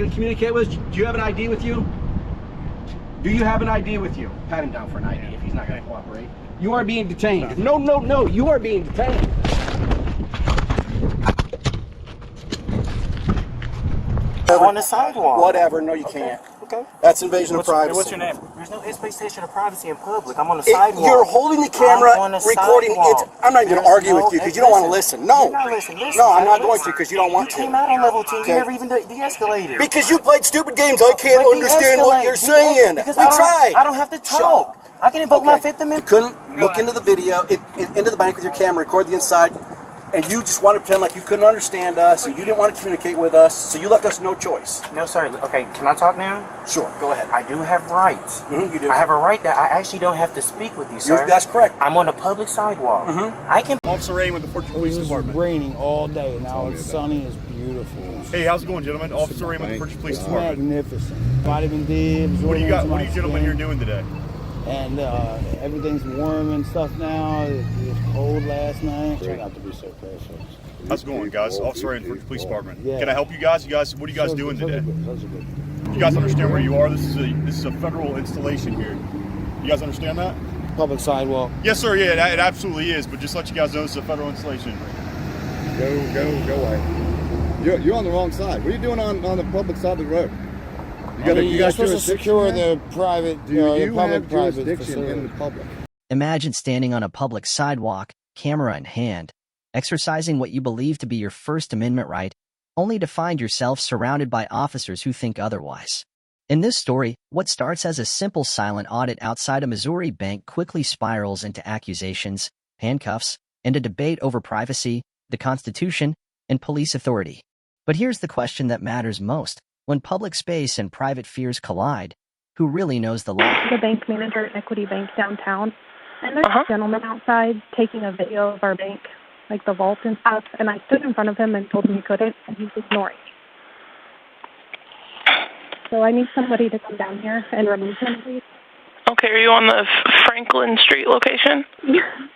Gonna communicate with us? Do you have an ID with you? Do you have an ID with you? Pat him down for an ID if he's not gonna cooperate. You are being detained. No, no, no, you are being detained. On the sidewalk. Whatever, no you can't. Okay. That's invasion of privacy. What's your name? There's no expectation of privacy in public. I'm on the sidewalk. You're holding the camera, I'm on the recording. I'm not even going to argue with you because you don't want to listen. No. You're not listening. No, I'm not going to because you don't want to. You came out on level 2. You never even de-escalated. Because you played stupid games. I can't understand what you're saying. We tried. I don't have to talk. I can invoke my Fifth Amendment. You couldn't look into the video, into the bank with your camera, record the inside, and you just wanted to pretend like you couldn't understand us and you didn't want to communicate with us, so you left us no choice. No, sir. Okay, can I talk now? Sure, go ahead. I do have rights. You do. I have a right that I actually don't have to speak with you, sir. That's correct. I'm on a public sidewalk. I can. Officer Ray with the Fort Detrick Police Department. It was raining all day. Now it's sunny. It's beautiful. Hey, how's it going, gentlemen? Officer Ray with the Fort Detrick Police Department. Magnificent. Vitamin D. What do you gentlemen here doing today? And everything's warm and stuff now. It was cold last night. Try not to be so precious. How's it going, guys? Officer Ray in the Fort Detrick Police Department. Yeah. Can I help you guys? What are you guys doing today? Those are good. You guys understand where you are? This is a federal installation here. You guys understand that? Public sidewalk. Yes, sir. Yeah, it absolutely is. But just to let you guys know, this is a federal installation. Go away. You're on the wrong side. What are you doing on the public side of the road? You're supposed to secure the private, Do you public have private jurisdiction facility. in the public? Imagine standing on a public sidewalk, camera in hand, exercising what you believe to be your First Amendment right, only to find yourself surrounded by officers who think otherwise. In this story, what starts as a simple silent audit outside a Missouri bank quickly spirals into accusations, handcuffs, and a debate over privacy, the Constitution, and police authority. But here's the question that matters most. When public space and private fears collide, who really knows the law? The bank manager at Equity Bank downtown, and there's a gentleman outside taking a video of our bank, like the vault and stuff, and I stood in front of him and told him he couldn't, and he's ignoring me. So I need somebody to come down here and remove him, please. Okay, are you on the Franklin Street location?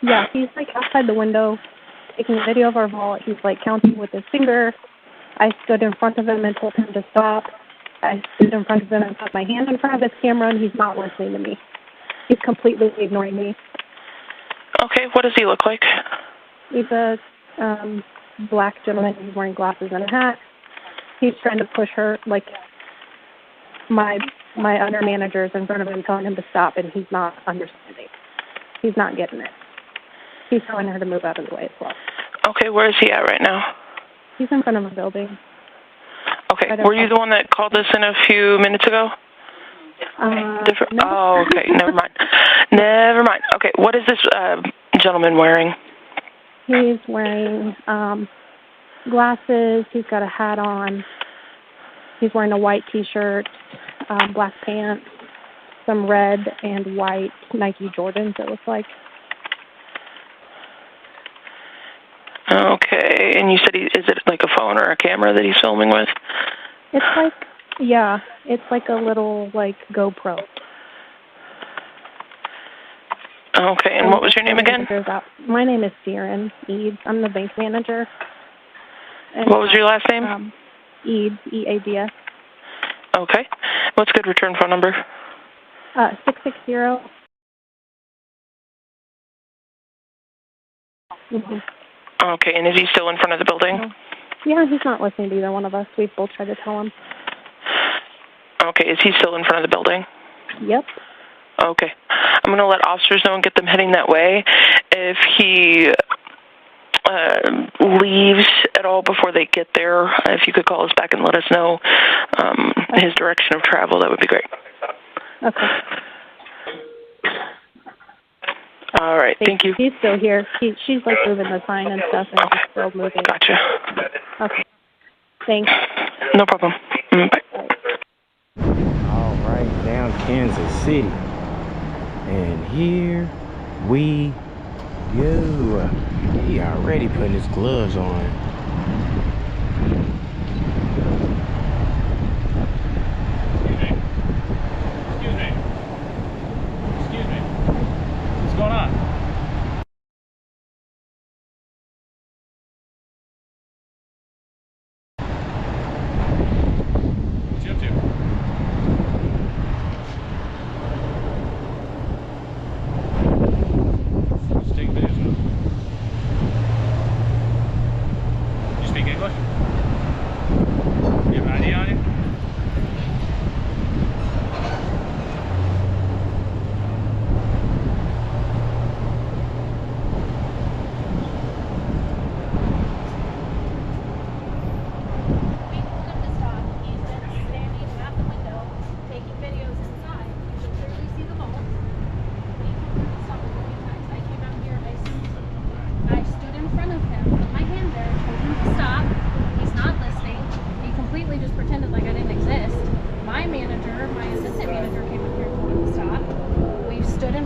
Yeah, he's like outside the window taking a video of our vault. He's like counting with his finger. I stood in front of him and told him to stop. I stood in front of him and put my hand in front of his camera, and he's not listening to me. He's completely ignoring me. Okay, what does he look like? He's a black gentleman. He's wearing glasses and a hat. He's trying to push her, like my other managers in front of him, telling him to stop, and he's not understanding. He's not getting it. He's telling her to move out of the way as well. Okay, where is he at right now? He's in front of a building. Okay, were you the one that called us in a few minutes ago? No. Oh, okay, never mind. Never mind. Okay, what is this gentleman wearing? He's wearing glasses. He's got a hat on. He's wearing a white T-shirt, black pants, some red and white Nike Jordans, it looks like. Okay, and you said is it like a phone or a camera that he's filming with? It's like, yeah, it's like a little, like, GoPro. Okay, and what was your name again? My name is Siren Eads. I'm the bank manager. And, what was your last name? Eads, E-A-D-S. Okay. What's good return phone number? 660. Okay, and is he still in front of the building? Yeah, he's not listening to either one of us. We've both tried to tell him. Okay, is he still in front of the building? Yep. Okay. I'm going to let officers know and get them heading that way. If he leaves at all before they get there, if you could call us back and let us know his direction of travel, that would be great. Okay. All right, thank you. He's still here. She's like moving the sign and stuff, and he's still moving. Gotcha. Okay. Thanks. No problem. Bye. All right, down Kansas City. And here we go. He already putting his gloves on. Excuse me. What's going on?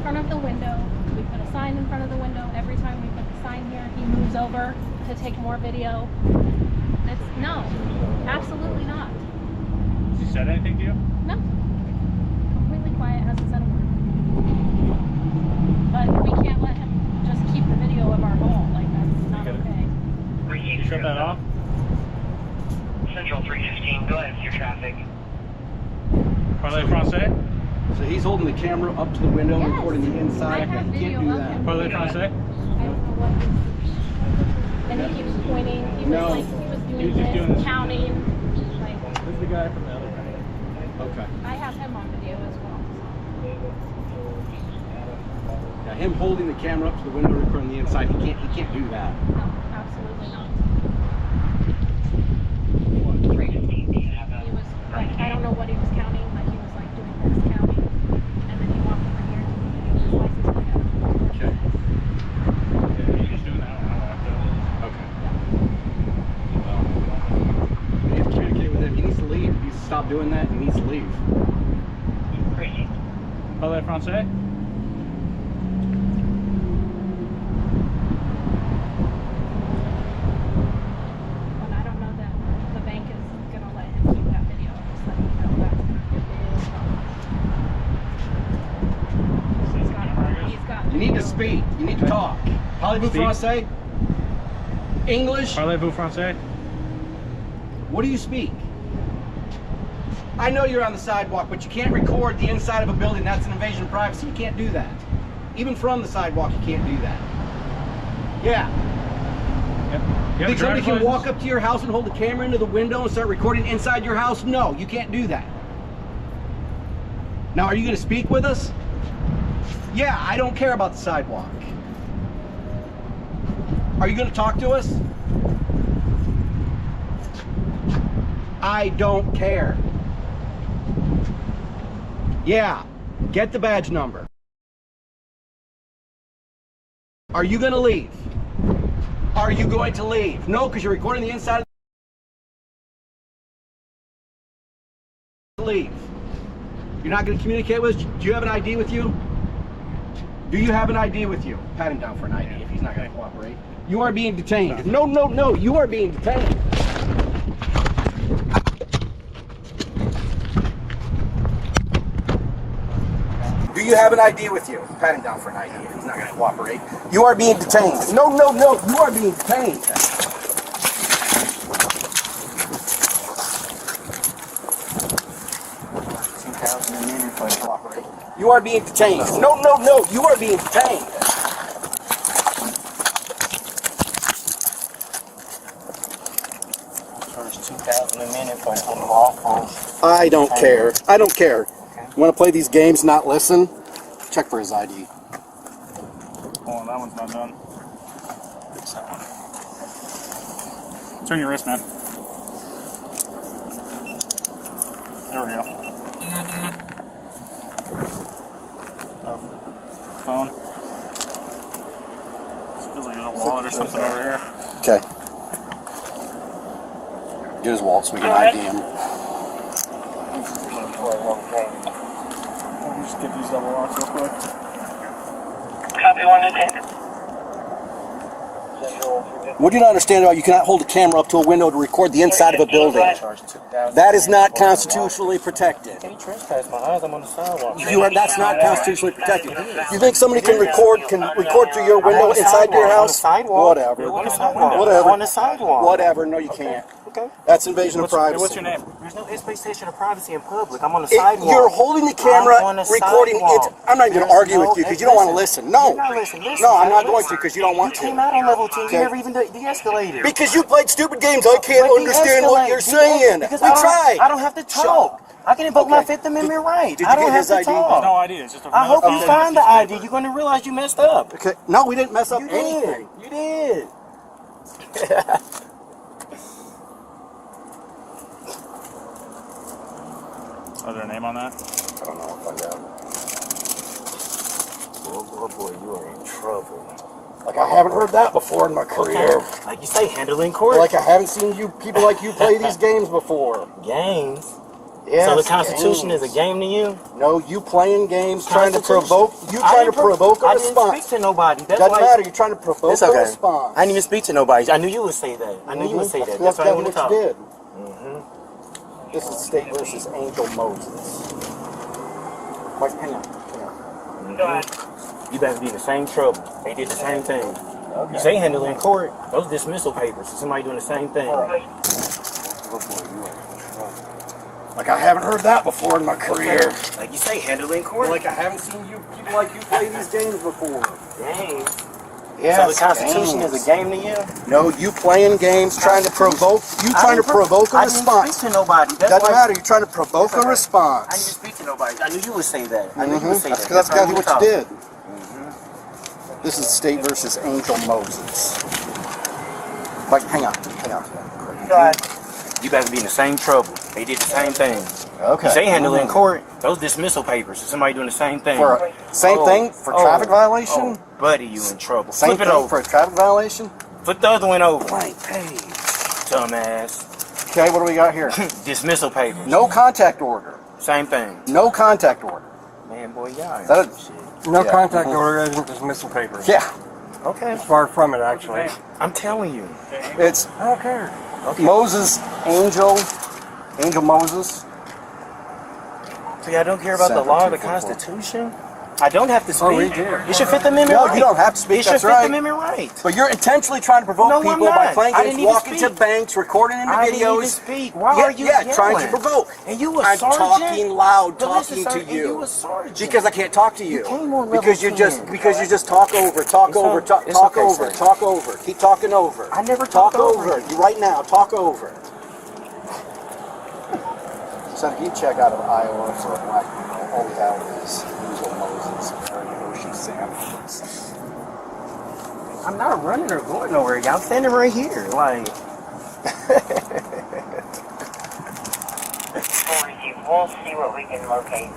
front of the window. We put a sign in front of the window. Every time we put the sign here, he moves over to take more video. No, absolutely not. Has he said anything to you? No. Completely quiet, hasn't said a word. But we can't let him just keep the video of our hall. Like, that's not okay. You shut that off? Central 315, go ahead with your traffic. Parlez français? So he's holding the camera up to the window, Yes. recording the inside. I have He video can't do of that. him. Parlez français? I don't know what he's... And he keeps pointing. He was No. like, he was doing He was just this, doing this. counting. Like, This is the guy from the other guy. Okay. I have him on video as well. Yeah, him holding the camera up to the window, recording the inside. He can't do that. No, absolutely not. He was like, I don't know what he was counting, but he was like doing this counting. And then he walked over here to his license plate. Okay. Yeah, he's just doing that when I walked up. Okay. We need to communicate with him. He needs to leave. He needs to stop doing that. He needs to leave. Parlez français? And I don't know that the bank is going to let him keep that video. I'm just letting you know that's going to be a little He's got You need to speak. You need to talk. Parlez-vous Speak. français? English? Parlez-vous français? What do you speak? I know you're on the sidewalk, but you can't record the inside of a building. That's an invasion of privacy. You can't do that. Even from the sidewalk, you can't do that. Yeah. Yep. You think somebody can walk up to your house and hold the camera into the window and start recording inside your house? No, you can't do that. Now, are you going to speak with us? Yeah, I don't care about the sidewalk. Are you going to talk to us? I don't care. Yeah, get the badge number. Are you going to leave? Are you going to leave? No, because you're recording the inside of the... Leave. You're not going to communicate with us? Do you have an ID with you? Do you have an ID with you? Pat him down for an ID if he's not going to cooperate. You are being detained. No, no, no, you are being detained. Do you have an ID with you? Pat him down for an ID if he's not going to cooperate. You are being detained. No, no, no, you are being detained. You are being detained. No, no, no, you are being detained. Charge $2,000 a minute for unlawful. I don't care. I don't care. You want to play these games, not listen? Check for his ID. Hold on, that one's not done. Fix that one. Turn your wrist, man. There we go. Phone. Feels like there's a wallet or something over here. Okay. Get his wallet so we can ID him. Let me just get these double locks real quick. Copy 110. What do you not understand about you cannot hold a camera up to a window to record the inside of a building? That is not constitutionally protected. Can you trespass my eyes? I'm on the sidewalk. That's not constitutionally protected. You think somebody can record through your window inside your house? Whatever. On the sidewalk. Whatever. On the sidewalk. Whatever. No, you can't. Okay. That's invasion of privacy. What's your name? There's no expectation of privacy in public. I'm on the sidewalk. You're holding the camera, I'm on the recording sidewalk. it. I'm not even going to argue with you because you don't want to listen. No. You're not listening. Listen, No, I'm not listen. going to because you don't want You came to. out on level 2. Okay. You never even de-escalated. Because you played stupid games. I can't But understand what de-escalate. you're saying. We Because tried. I don't have to talk. I can invoke my Fifth Amendment right. Did you I don't get have his to ID? There's talk. no ID. It's just a I hope you phone. find the ID. You're going to realize you messed up. Okay. No, we didn't mess up You anything. did. You did. Oh, is there a name on that? I don't know. I'll find out. Oh boy, you are in trouble. Like I haven't heard that before in my career. Like you say, handling court. Like I haven't seen people like you play these games before. Games. Yes, so the Constitution games. is a game to you? No, you playing games, trying to Constitution. provoke. You trying to provoke a I didn't response. speak to nobody. That's Doesn't why matter. You're trying to provoke it's okay. a response. I didn't even speak to nobody. I knew you would say that. I knew you would say that. That's why I what want to talk. you did. This is State versus Angel Moses. Like, hang on. Go ahead. You better be in the same trouble. They did the same thing. Okay. You say handle in court. Those dismissal papers. Somebody doing the same thing. Like, I haven't heard that before in my career. Like you say, handle in court. Like, I haven't seen you people like you play these games before. Games. Yes, so the Constitution is a game to you? No, you playing games, trying to provoke. You trying to provoke a I didn't response. speak to nobody. Doesn't matter. You're trying to provoke a response. I didn't speak to nobody. I knew you would say that. I knew you would say that. That's exactly what you did. This is State versus Angel Moses. Like, hang on. Go ahead. You better be in the same trouble. They did the same thing. Okay. You say handle in court. Those dismissal papers. Somebody doing the same thing. Same thing for traffic violation? Oh, buddy, you in trouble. Same Flip it thing over. for a traffic violation? Flip the other one over. Blank page. Dumbass. Okay, what do we got here? Dismissal papers. No contact order. Same thing. No contact order. Man, boy, y'all. No contact order isn't dismissal papers. Yeah. Okay. It's far from it, actually. I'm telling you. It's I don't care. okay. Moses, Angel Moses. So y'all don't care about the law of the Constitution? I don't have to speak. Oh, we do. It's your Fifth Amendment No, right. you don't have to speak. It's your That's Fifth right. Amendment right. But you're intentionally trying to provoke No, I'm people by not. playing I games, didn't even walking to speak. banks, recording into I videos. didn't even speak. Why are you Yeah, yelling? trying to provoke. And you a I'm sergeant? talking loud, But listen, talking sir, to you. and you a sergeant. Because I can't talk to you. You came on level because you 10. just talk over, talk It's over, okay. talk It's okay, over, sir. talk over. Keep talking over. I never talk talk over over. You right now, talk over. So if you check out of Iowa for a black people, all we have is Angel Moses, Ocean Sam. I'm not running or going nowhere. Y'all standing right here. Like, We'll see what we can locate.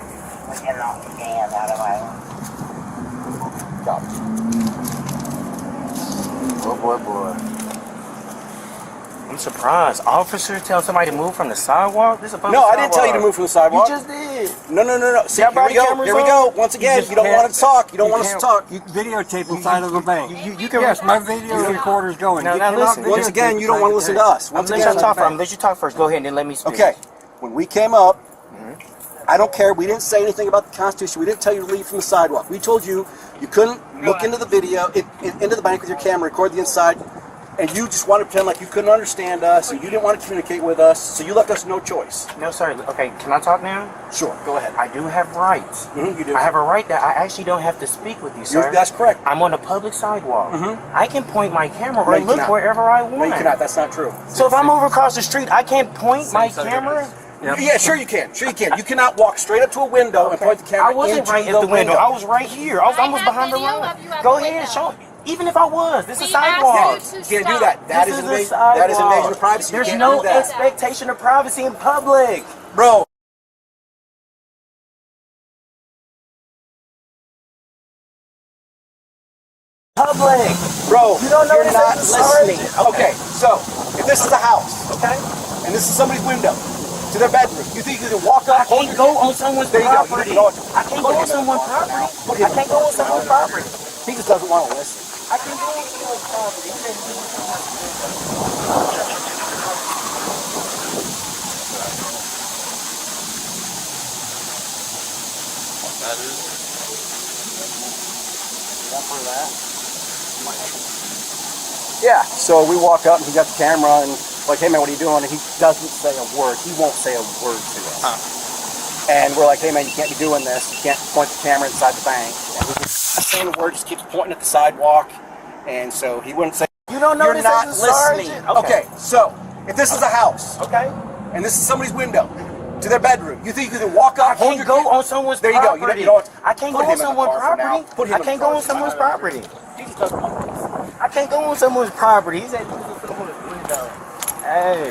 We cannot scan out of Iowa. Got it. oh boy. I'm surprised. Officer tell somebody to move from the sidewalk? This is a public No, I didn't tell you to move from the sidewalk. You just did. No. See, Got here we body go. cameras Here we on? go. Once again, you don't want us to talk. You don't want us to talk. You videotape inside of the bank. You can. Yes, my video recorder's going. Now, You now cannot listen. Once again, you don't want to listen to us. Once Let again, you talk first. Let you talk first. Go ahead and then let me speak. okay. When we came up, I don't care. We didn't say anything about the Constitution. We didn't tell you to leave from the sidewalk. We told you you couldn't look into the video, into the bank with your camera, record the inside, and you just wanted to pretend like you couldn't understand us, and you didn't want to communicate with us, so you left us no choice. No, sorry. Okay, can I talk now? Sure, go ahead. I do have rights. You do. I have a right that I actually don't have to speak with you, sir. That's correct. I'm on a public sidewalk. I can point my camera or you look cannot. wherever I want. No, you cannot. That's not true. So if I'm over across the street, I can't point my camera? Yeah, sure you can. Sure you can. You cannot walk straight up to a window and point the camera I wasn't into right the at the window. I window. was right here. I was almost behind the road. Go ahead, show me. Even if I was, this is a sidewalk. You can't do that. That is This invasion. a sidewalk. That is invasion of privacy. There's you can't no do that. expectation of privacy in public. Bro. Public. Bro, You don't know you're this not as a sergeant. listening. Okay, so if this is a house, okay, and this is somebody's window to their bedroom, you think you can walk up? I can't go on someone's There you go. property. You know, I can't go on someone's property. I can't go on someone's property. He just doesn't want to listen. I can go on someone's property. Yeah, so we walk up and he got the camera and like, hey man, what are you doing? And he doesn't say a word. He won't say a word to us. And we're like, hey man, you can't be doing this. You can't point the camera inside the bank. And he just not saying a word, just keeps pointing at the sidewalk. And so he wouldn't say, You don't know you're this not as a listening. sergeant? Okay, so if this is a house, Okay. and this is somebody's window to their bedroom, you think you can walk up, I hold can't your go on someone's There you go. property. You don't I can't go put him on in the someone's car for now. property. Put him I in can't the go car on for someone's now. property. He just doesn't want to listen. I can't go on someone's property. He said, this is someone's window. Hey.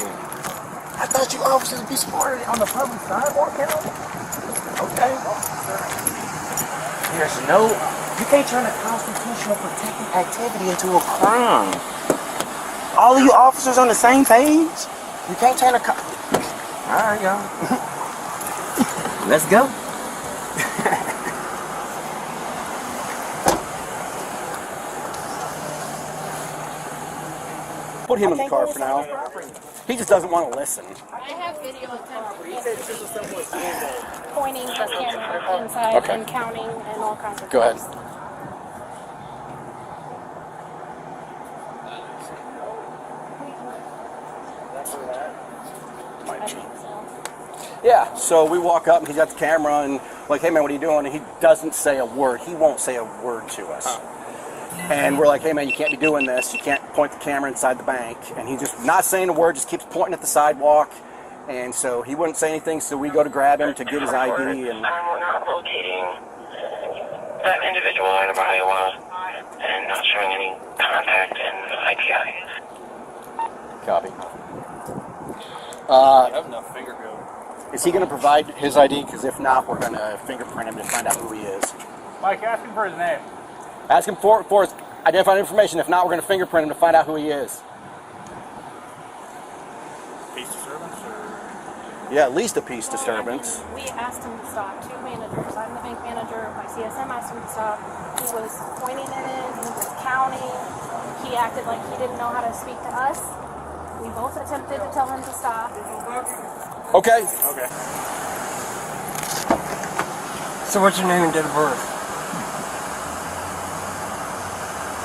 I thought you officers would be smarter on the public sidewalk, you know? Okay. There's no, you can't turn a constitutional protected activity into a crime. All of you officers on the same page? You can't turn a, all right, y'all. Let's go. Put him in the car for now. He just doesn't want to listen. I have video of him pointing the camera inside and counting and all kinds of Go ahead. things. Yeah, so we walk up and he's got the camera and like, hey man, what are you doing? And he doesn't say a word. He won't say a word to us. And we're like, hey man, you can't be doing this. You can't point the camera inside the bank. And he's just not saying a word, just keeps pointing at the sidewalk. And so he wouldn't say anything, so we go to grab him to get his ID. And I'm not locating that individual out of Iowa and not showing any contact and IPI. Copy. I have enough finger go. Is he going to provide his ID? Because if not, we're going to fingerprint him to find out who he is. Mike, ask him for his name. Ask him for his identified information. If not, we're going to fingerprint him to find out who he is. Peace disturbance or? Yeah, at least a peace disturbance. We asked him to stop. Two managers. I'm the bank manager. My CSM asked him to stop. He was pointing at it. He was counting. He acted like he didn't know how to speak to us. We both attempted to tell him to stop. Okay. Okay. So what's your name and date of birth?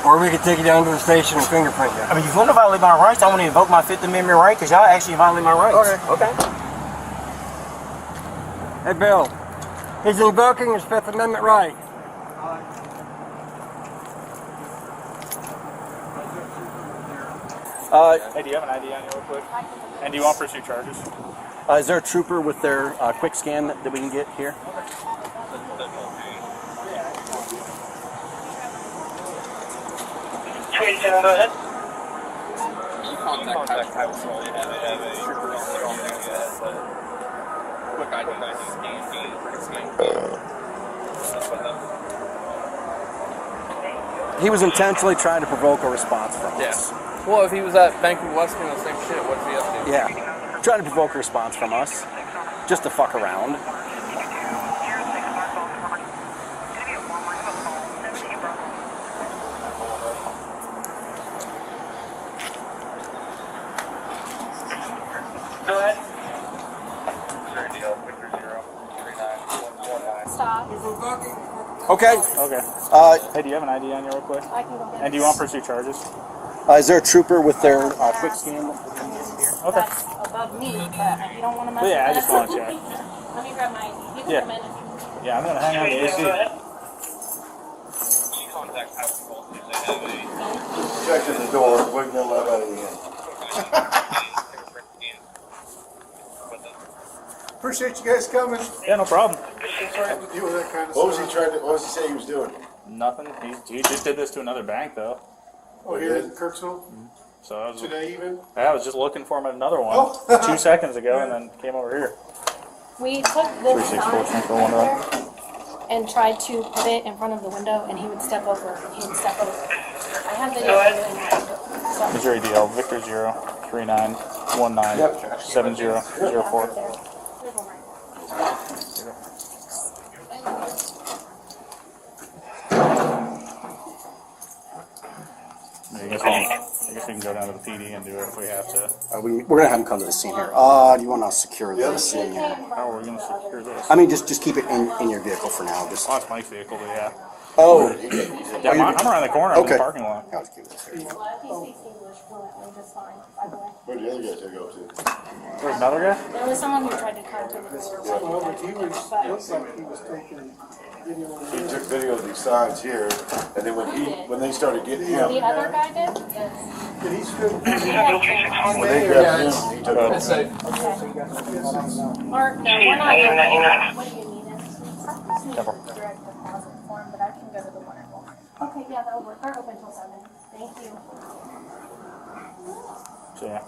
Or we could take you down to the station and fingerprint you. I mean, if you want to violate my rights, I want to invoke my Fifth Amendment right because y'all actually violate my rights. Okay. Hey, Bill. He's invoking his Fifth Amendment right. Hey, do you have an ID on you real quick? And do you want pursuit charges? Is there a trooper with their quick scan that we can get here? Go ahead. Contact counsel. Quick ID scan. He was intentionally trying to provoke a response from us. Well, if he was at Bank of West doing the same shit, what's he up to? Yeah. Trying to provoke a response from us. Just to fuck around. Go ahead. Stop. Okay. Okay. Hey, do you have an ID on you real quick? I can go get And do you want pursuit charges? Is there a trooper with their quick scan? Okay. That's above me, but you don't want to mess with Yeah, I just that. want to check. Let me grab my. You can Yeah. come in if you. Yeah, I'm gonna hang on to AC. Checking the door, waiting to let out in. Appreciate you guys coming. Yeah, no problem. What was he saying he was doing? Nothing. He just did this to another bank though. Oh, here in Kirksville? So I was Today even? I was just looking for him at another one Oh. 2 seconds ago, and then came over here. We took this 364 sign Central one there and tried to put it in front of the window, and he would step over. He would step over. I have video of doing that. So, Is your ADL Victor 039197004. I guess we can go down to the PD and do it if we have to. We're gonna have him come to the scene here. Do you want to secure the scene here? How are we going to secure this? I mean, just keep it in your vehicle for now. Just. Oh, it's Mike's vehicle, but yeah. Oh. Yeah, I'm around the corner in the parking lot. Yeah, let's keep this here. Where'd the other guy take off to? There's another guy? There was someone who tried to come to the door. He took video of these signs here, and then when they started getting him, The other guy did? Yes. when they grabbed him, he took off. Or, no, we're not. What do you need? Careful. Direct deposit form, but I can go to the wonderful. Okay, yeah, that'll work. They're open till 7. Thank you. So yeah.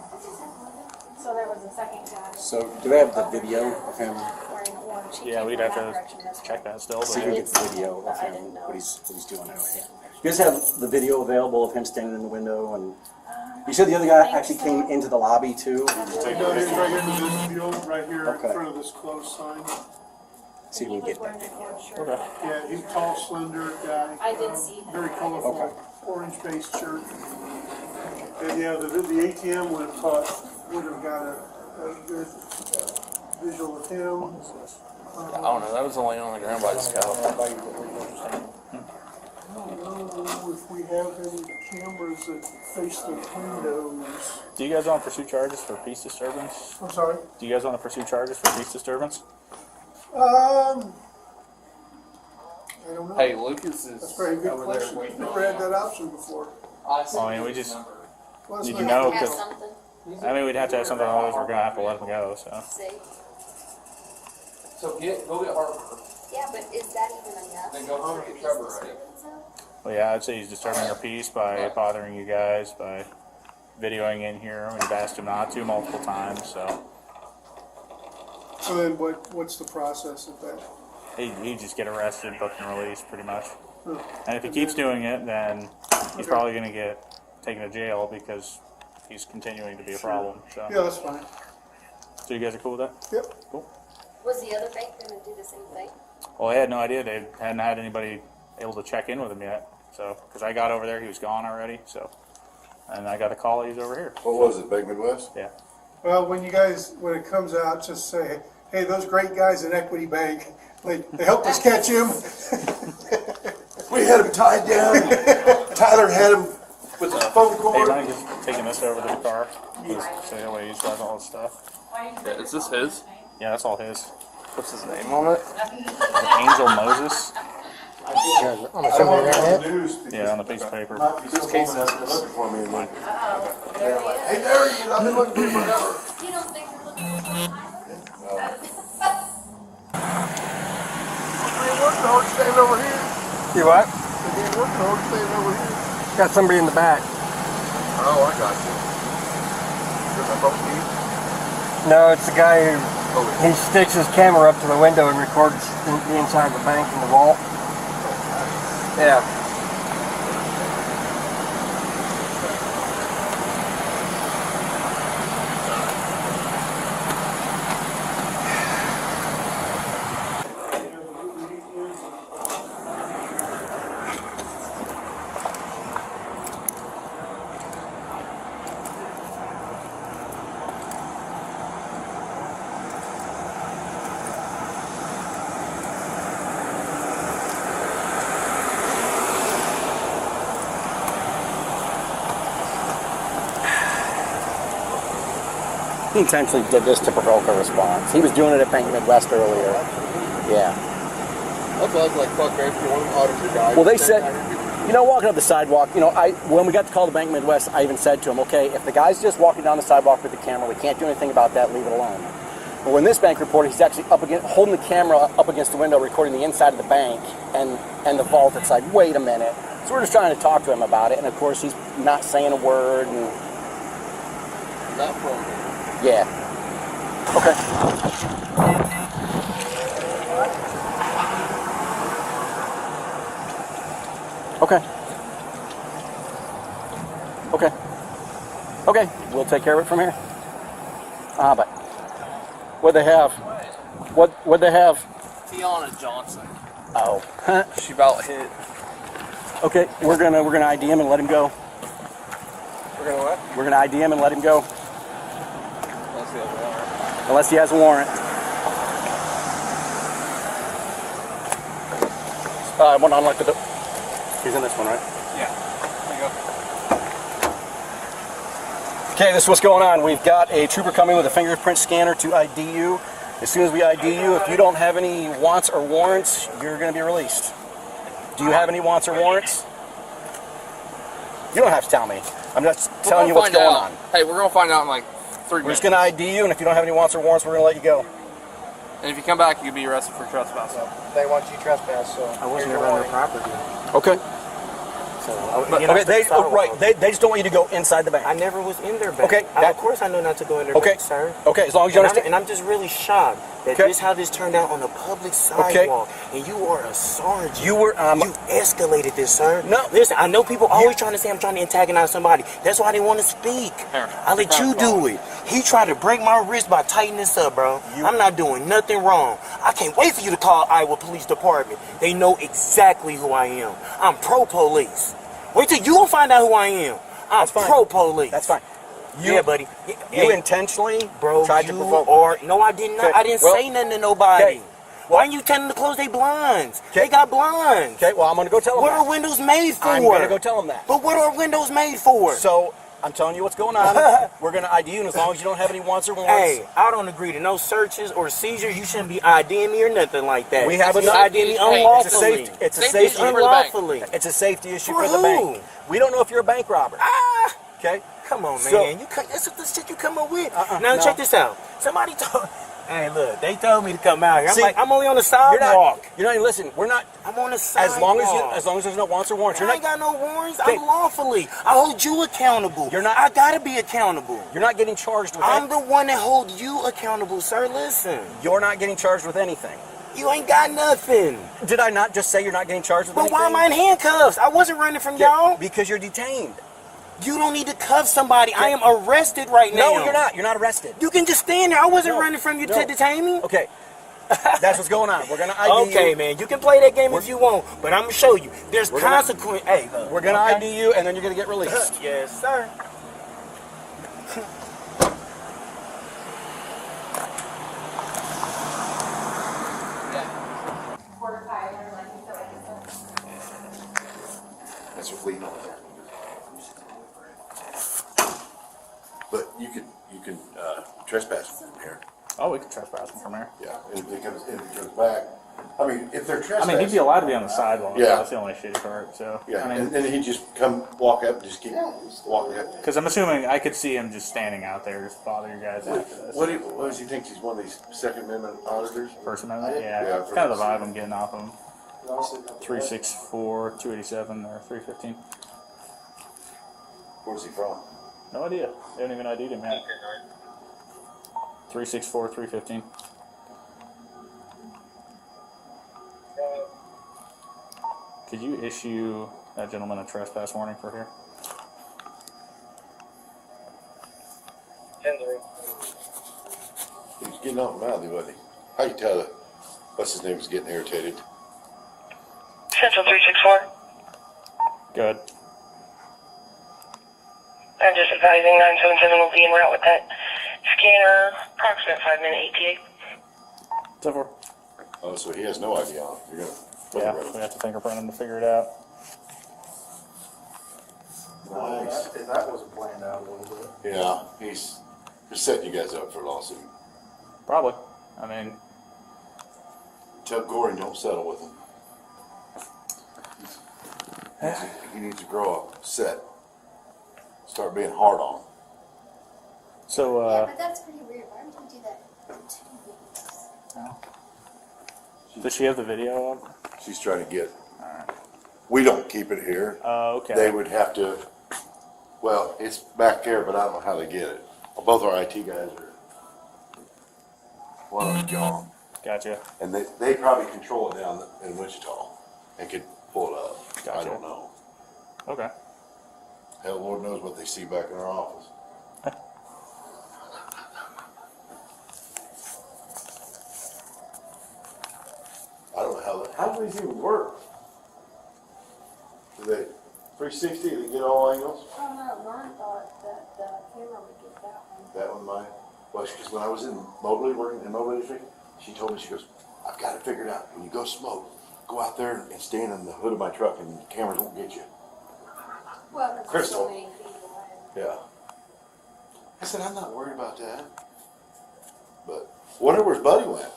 So there was a second guy So, do they have the video of him? wearing orange. He Yeah, came we'd from have that to direction this check way. that still. See if we But can get the video of him, what he's doing out here. You guys have the video available of him standing in the window, and you said the other guy actually came into the lobby too. No, he's right here in the vestibule, right here in Okay. front of this closed sign. See if we can get that video. Okay. Yeah, he's a tall, slender guy. I did see him. Very colorful, orange-based shirt. And yeah, the ATM would have got a good visual of him. I don't know. That was only on the ground by the scout. I don't know if we have any cameras that face the windows. Do you guys want to pursue charges for peace disturbance? I'm sorry? Do you guys want to pursue charges for peace disturbance? I don't know. Hey, Lucas is. That's a very good question. Never had that option before. I mean, we just. Well, Did it's you not- know? Cause, I mean, we'd have to have something, otherwise we're gonna have to let them go. So. So go get Harper. Yeah, but is that even enough? Then go home and get Trevor ready. Well, yeah, I'd say he's disturbing our peace by bothering you guys, by videoing in here. We've asked him not to multiple times, so. So then what's the process of that? He'd just get arrested, booked and released, pretty much. Huh. And if he keeps doing it, then he's probably going to get taken to jail because he's continuing to be a problem. So. Yeah, that's fine. So you guys are cool with that? Yep. Cool. Was the other bank going to do the same thing? Well, I had no idea. They hadn't had anybody able to check in with him yet. So, because I got over there, he was gone already. So, and I got a call, he's over here. What was it, Bank Midwest? Yeah. Well, when it comes out, just say, hey, those great guys at Equity Bank, they helped us catch him. We had him tied down. Tyler had him with the phone Hey, cord. mind just taking this over to the car? So that way he still has all his stuff. Yeah, is this his? Yeah, that's all his. What's his name on it? Angel Moses. Yeah, on the piece of paper. This case is looking for me. Hey, there he is. I've been looking for you forever. You don't think you're looking for me? Standing over here. You what? Standing over here. Got somebody in the back. Oh, I got you. No, it's the guy who he sticks his camera up to the window and records the inside of the bank and the vault. Yeah. He intentionally did this to provoke a response. He was doing it at Bank Midwest earlier. Yeah. That's what I was like, fuck, man, if you want to audit your guy. Well, they said, you know, walking up the sidewalk, you know, when we got the call to Bank Midwest, I even said to him, okay, if the guy's just walking down the sidewalk with the camera, we can't do anything about that, leave it alone. But when this bank reported, he's actually holding the camera up against the window, recording the inside of the bank and the vault. It's like, wait a minute. So we're just trying to talk to him about it, and of course he's not saying a word. And Not from me. yeah. Okay. Okay. Okay. Okay. We'll take care of it from here. But what'd they have? What'd they have? Tiana Johnson. Oh. She about hit. Okay. We're gonna ID him and let him go. We're gonna what? We're gonna ID him and let him go. Unless he has a warrant. Unless he has a warrant. One on like the. He's in this one, right? Yeah. There you go. Okay, this is what's going on. We've got a trooper coming with a fingerprint scanner to ID you. As soon as we ID you, if you don't have any wants or warrants, you're going to be released. Do you have any wants or warrants? You don't have to tell me. I'm just telling you what's going on. Hey, we're going to find out in like 3 minutes. We're just going to ID you, and if you don't have any wants or warrants, we're going to let you go. And if you come back, you'll be arrested for trespass. They want you trespass, so I wasn't ever on their property. Okay. They just don't want you to go inside the bank. I never was in their bank. Okay. Of course I know not to go in their bank, sir. Okay, as long as you understand. And I'm just really shocked that this how this turned out on a public sidewalk, and you are a sergeant. You escalated this, sir. No, listen, I know people always trying to say I'm trying to antagonize somebody. That's why they want to speak. I let you do it. He tried to break my wrist by tightening this up, bro. I'm not doing nothing wrong. I can't wait for you to call Iowa Police Department. They know exactly who I am. I'm pro-police. Wait till you will find out who I am. I'm pro-police. That's fine. Yeah, buddy. You intentionally tried to provoke. No, I did not. I didn't say nothing to nobody. Why are you telling them to close their blinds? They got blinds. Okay, well, I'm going to go tell them What are windows made for? I'm going to go tell them that. But what are windows made for? So, I'm telling you what's going on. We're going to ID you, and as long as you don't have any wants or wants. Hey, I don't agree to no searches or seizures. You shouldn't be IDing me or nothing like that. We have you enough. IDing me unlawfully. It's a safety unlawfully. It's a safety issue For for the bank. We don't know if you're a bank robber. Okay? Come on, man. So, That's the shit you come up with. Now, check this out. Somebody told... Hey, look, they told me to come out here. I'm like, I'm only on the sidewalk. You're not even listening. We're not. I'm on the sidewalk. As long as there's no wants or warrants. I ain't got no warrants. I'm lawfully. I hold you accountable. I gotta be accountable. You're not getting charged with I'm the one that holds you accountable, sir. Listen. You're not getting charged with anything. You ain't got nothing. Did I not just say you're not getting charged with anything? But why am I in handcuffs? I wasn't running from y'all. Because you're detained. You don't need to cuff somebody. I am arrested right now. No, you're not. You're not arrested. You can just stand there. I wasn't running from you to detain me. Okay. That's what's going on. We're going to ID you. Okay, man. You can play that game if you want, but I'm going to show you. There's consequence. Hey, we're going to ID you, and then you're going to get released. Yes, sir. That's what we know. But you can trespass from here. Oh, we can trespass from here. Yeah, and if it comes back, I mean, if they're trespassing. I mean, he'd be allowed to be on the sidewalk. Yeah, that's the only shitty part. So yeah, I mean, and then he'd just come walk up, and just keep walking up. Because I'm assuming I could see him just standing out there, just bother you guys after this. What does he think? He's one of these Second Amendment auditors? First Amendment, yeah. It's kind of the vibe I'm getting off of him. 364, 287, or 315. Where's he from? No idea. They haven't even ID'd him yet. 364, 315. Could you issue that gentleman a trespass warning for here? He's getting off mouthy, wasn't he? How you tell what's his name was getting irritated? Central 364. Good. I'm just advising 977 will be en route with that scanner, approximate 5-minute ETA. So far. Oh, so he has no idea on it. You're gonna fingerprint him. We have to fingerprint him to figure it out. Nice. That wasn't planned out a little bit. Yeah, he's setting you guys up for a lawsuit. Probably. I mean, tell Goring don't settle with him. He needs to grow up, set, start being hard on him. So, yeah, but that's pretty weird. Why would you do that for 2 weeks? Does she have the video of? She's trying to get. We don't keep it here. Oh, okay. They would have to. Well, it's back there, but I don't know how they get it. Both our IT guys are. One of them's gone. Gotcha. And they probably control it down in Wichita and could pull it up. Gotcha. I don't know. Okay. Hell, Lord knows what they see back in our office. I don't know how do these even work? Do they 360 to get all angles? Oh no, mine thought that the camera would get that one. That one might. Well, because when I was in Mobley, working in Mobley District, she told me, she goes, I've got it figured out. When you go smoke, go out there and stand in the hood of my truck and the cameras won't get you. Well, that's Crystal. so many feet away. Yeah. I said, I'm not worried about that. But wonder where's Buddy went.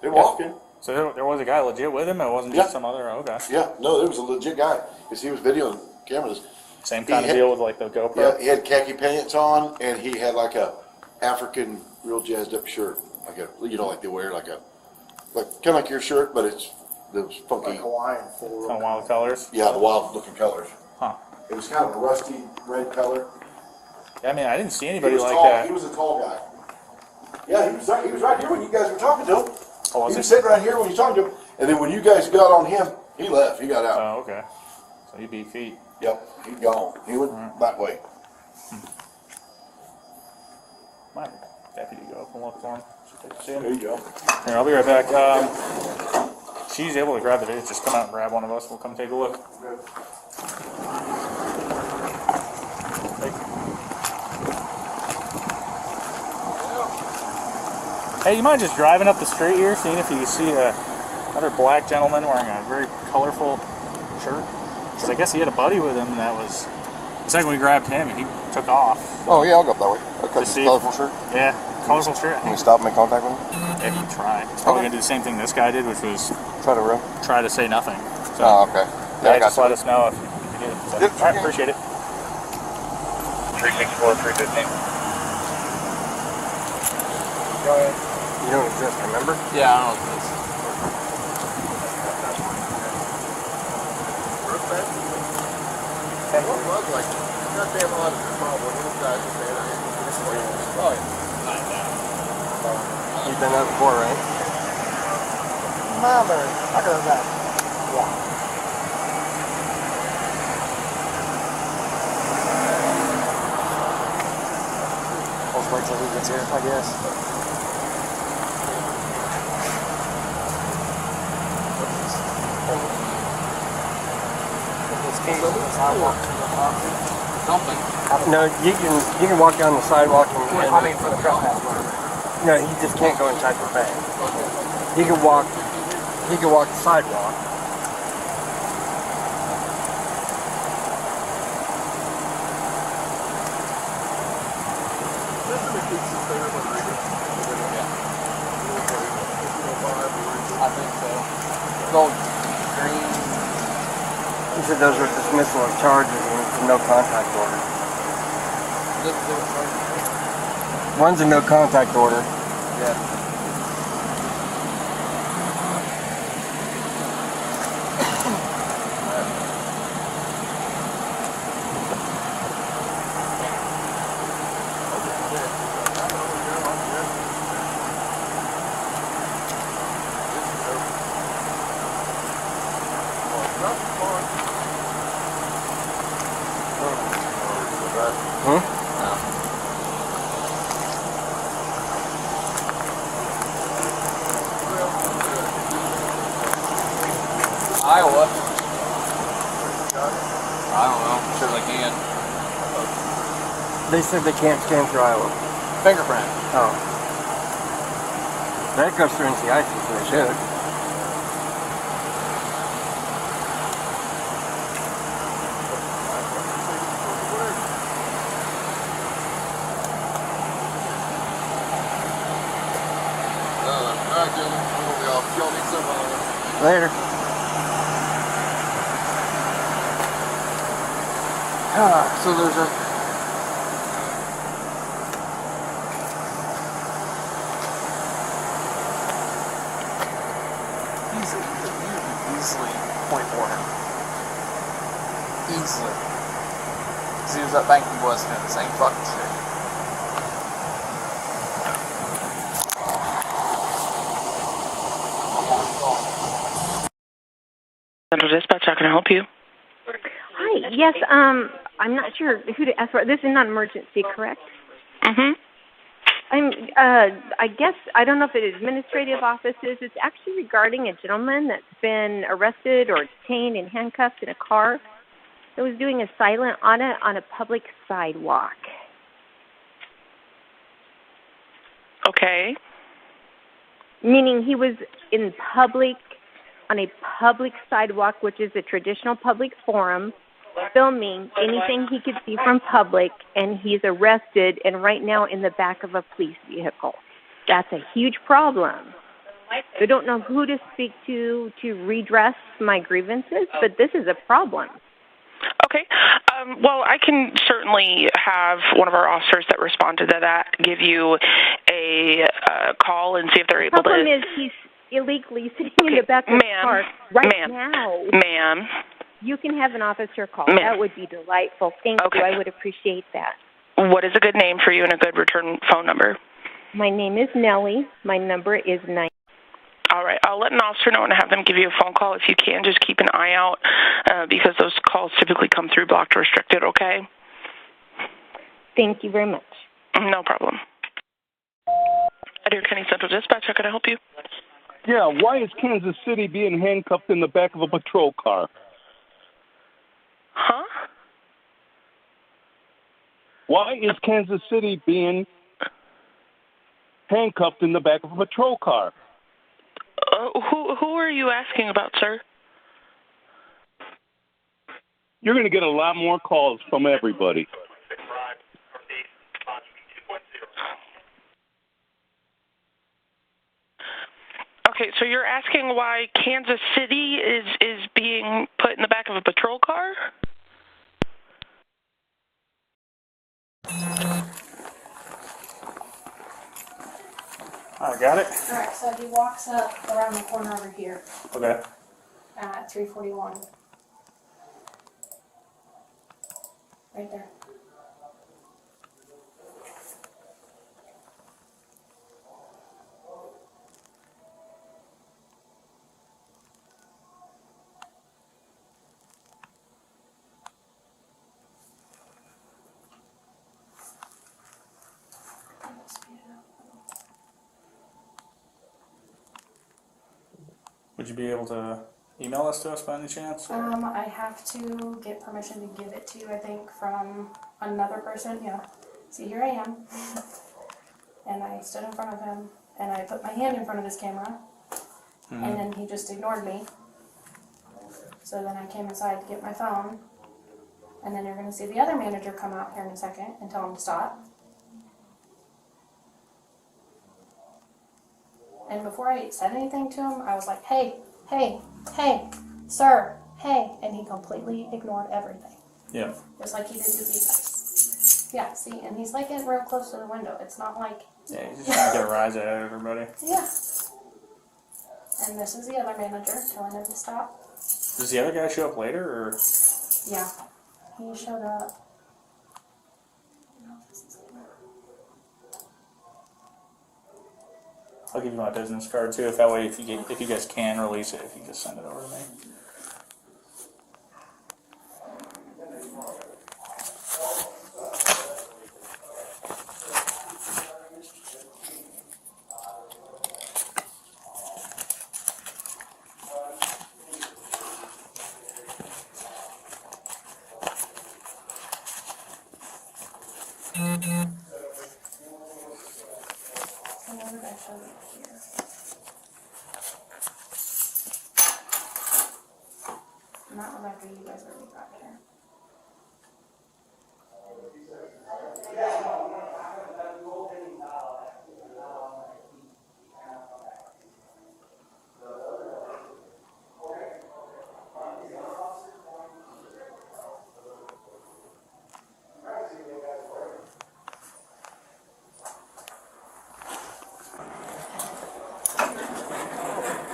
They're walking. So there was a guy legit with him? It wasn't just some other, okay. Yeah, no, there was a legit guy. Because he was videoing cameras. Same kind of deal with like the GoPro? Yeah, he had khaki pants on, and he had like a African, real jazzed up shirt. Like a, you know, like they wear like kind of like your shirt, but it's those funky. Like Hawaiian. Kind of wild colors? Yeah, the wild looking colors. Huh. It was kind of a rusty red color. Yeah, I mean, I didn't see anybody He was like tall. that. He was a tall guy. Yeah, he was right here when you guys were talking to him. Oh, He was sitting right here when you were talking to him. And then when you guys got on him, he left. He got out. Oh, okay. So he beat feet. Yep, he gone. He went that way. Might have a deputy go up and look for him. See him. There you go. Here, I'll be right back. She's able to grab the video. Just come out and grab one of us. We'll come take a look. Hey, you mind just driving up the street here, seeing if you see another black gentleman wearing a very colorful shirt? Because I guess he had a buddy with him, and that was the second we grabbed him, and he took off. Oh, yeah, I'll go up that way. Okay, To see- colorful shirt. Yeah, colorful shirt. Can we stop and make contact with him? Yeah, you can try. It's probably gonna do the same thing this guy did, which was Try to run? try to say nothing. So, Oh, okay. yeah, I got just let us know if you do it. So, Yep, all right, appreciate it. 364, 315. Go ahead. You don't exist, remember? Yeah, I don't know what this is. Goddamn auditor problem. These guys are saying Oh, yeah. You've been there before, right? Mother, I heard that. Yeah. Let's wait till he gets here, I guess. Something. No, you can walk down the sidewalk and I mean, for the trespass. no, he just can't go inside the bank. He can walk the sidewalk. I think so. Gold, green. He said those are dismissal of charges and it's a no contact order. One's a no contact order. Yeah. Iowa. I don't know. I'm sure they can. They said they can't scan through Iowa. Fingerprint. Oh. That goes through NCIC, so they should. Alright, gentlemen, we'll be off. Y'all need somebody. Later. So there's a easily point Warrant. Easily. Because he was at Bank and was doing the same fucking shit. Central Dispatch, how can I help you? Hi. Yes. I'm not sure who to ask for. This is not an emergency, correct? Mm-hmm. I guess I don't know if it administrative offices. It's actually regarding a gentleman that's been arrested or detained and handcuffed in a car that was doing a silent audit on a public sidewalk. Okay. Meaning he was in public, on a public sidewalk, which is a traditional public forum, filming anything he could see from public, and he's arrested and right now in the back of a police vehicle. That's a huge problem. I don't know who to speak to redress my grievances, but this is a problem. Okay. Well, I can certainly have one of our officers that responded to that give you a call and see if they're able to... The problem is he's illegally sitting in the back of the car right now. Ma'am. You can have an officer call. Ma'am. That would be delightful. Thank you. I would appreciate that. What is a good name for you and a good return phone number? My name is Nellie. My number is 9. All right, I'll let an officer know and have them give you a phone call. If you can, just keep an eye out because those calls typically come through blocked or restricted, okay? Thank you very much. No problem. Adair County Central Dispatch, how can I help you? Yeah, why is Kansas City being handcuffed in the back of a patrol car? Huh? Why is Kansas City being handcuffed in the back of a patrol car? Who are you asking about, sir? You're going to get a lot more calls from everybody. Okay, so you're asking why Kansas City is being put in the back of a patrol car? I got it. Alright, so he walks up around the corner over here Okay. at 341. Right there. Would you be able to email this to us by any chance? I have to get permission to give it to you, I think, from another person. Yeah. See, here I am. And I stood in front of him, and I put my hand in front of his camera, and then he just ignored me. So then I came inside to get my phone, and then you're going to see the other manager come out here in a second and tell him to stop. And before I said anything to him, I was like, hey, sir, hey. And he completely ignored everything. Yeah. Just like he did with you guys. Yeah, see, and he's like getting real close to the window. It's not like... Yeah, he's just trying to get a rise out of everybody. Yeah. And this is the other manager telling him to stop. Does the other guy show up later, or...? Yeah. He showed up. I'll give you my business card too. If that way, if you guys can release it, if you just send it over to me. And that was after you guys already got here.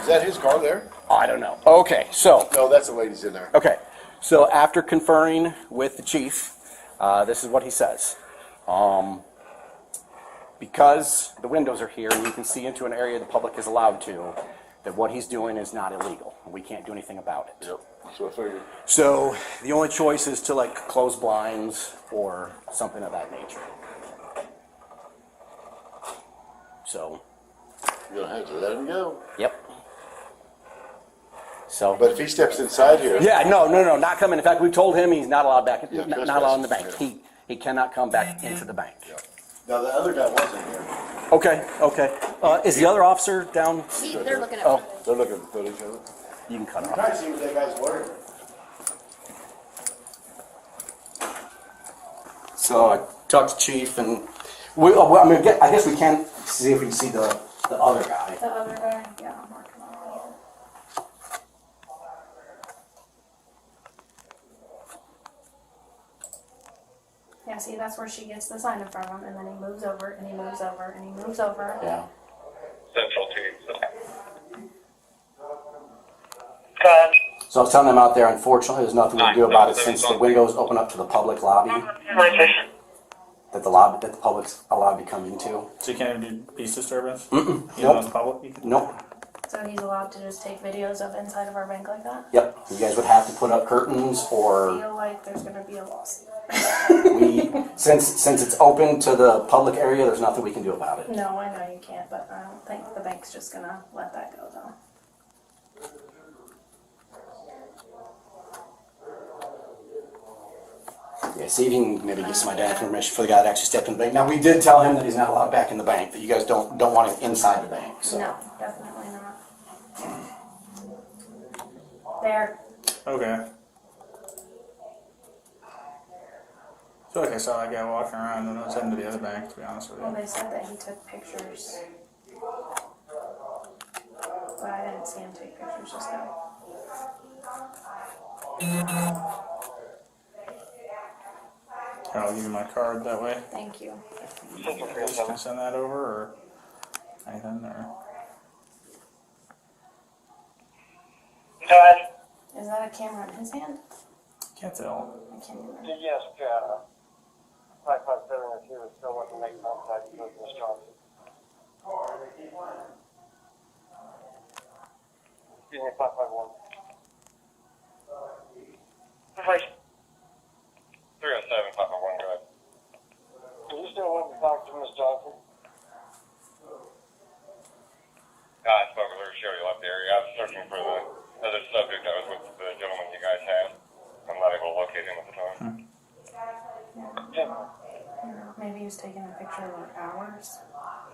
Is that his car there? I don't know. Okay, so. No, that's the lady's in there. Okay, so after conferring with the chief, this is what he says. Because the windows are here and you can see into an area the public is allowed to, that what he's doing is not illegal. We can't do anything about it. Yep, that's what I figured. So the only choice is to like close blinds or something of that nature. So. You're gonna have to let him go. Yep. So. But if he steps inside here. Yeah, no, not coming. In fact, we told him he's not allowed back. Yeah, not allowed in the bank. He cannot come back into the bank. Yeah. Now the other guy wasn't here. Okay. Is the other officer down? They're looking at They're looking at each other. You can cut I'm off. trying to see what that guy's wearing. So I talked to chief, and I guess we can see if we can see the other guy. the other guy. Yeah, I'm marking on here. Yeah, see, that's where she gets the sign in front of him, and then he moves over, and he moves over, and he moves over. Yeah. Central team. So I was telling them out there, unfortunately, there's nothing we can do about it since the windows open up to the public lobby. That the lobby that the public's allowed to come into. So you can't even do peace disturbance? Mm-mm. Even though it's public? Nope. So he's allowed to just take videos of inside of our bank like that? Yep. You guys would have to put up curtains I or feel like there's going to be a lawsuit. since it's open to the public area, there's nothing we can do about it. No, I know you can't, but I don't think the bank's just going to let that go, though. Yeah, see if you can maybe get some identity information for the guy that actually stepped in the bank. Now, we did tell him that he's not allowed back in the bank, that you guys don't want him inside the bank. So. No, definitely not. There. Okay. I feel like I saw that guy walking around when I was heading to the other bank, to be honest with you. Well, they said that he took pictures. But I didn't see him take pictures just now. I'll give you my card that way. Thank you. Can I send that over or anything? Or? Is that a camera in his hand? Can't tell. I can't remember. Yes, 557 is here, still want to make contact with Ms. Johnson. Excuse me, 551. 307, 501, go ahead. Do you still want to talk to Ms. Johnson? I spoke with her, she already left the area. I was searching for the other subject that was with the gentleman you guys had. I'm not able to locate him at the time. Maybe he was taking a picture of ours.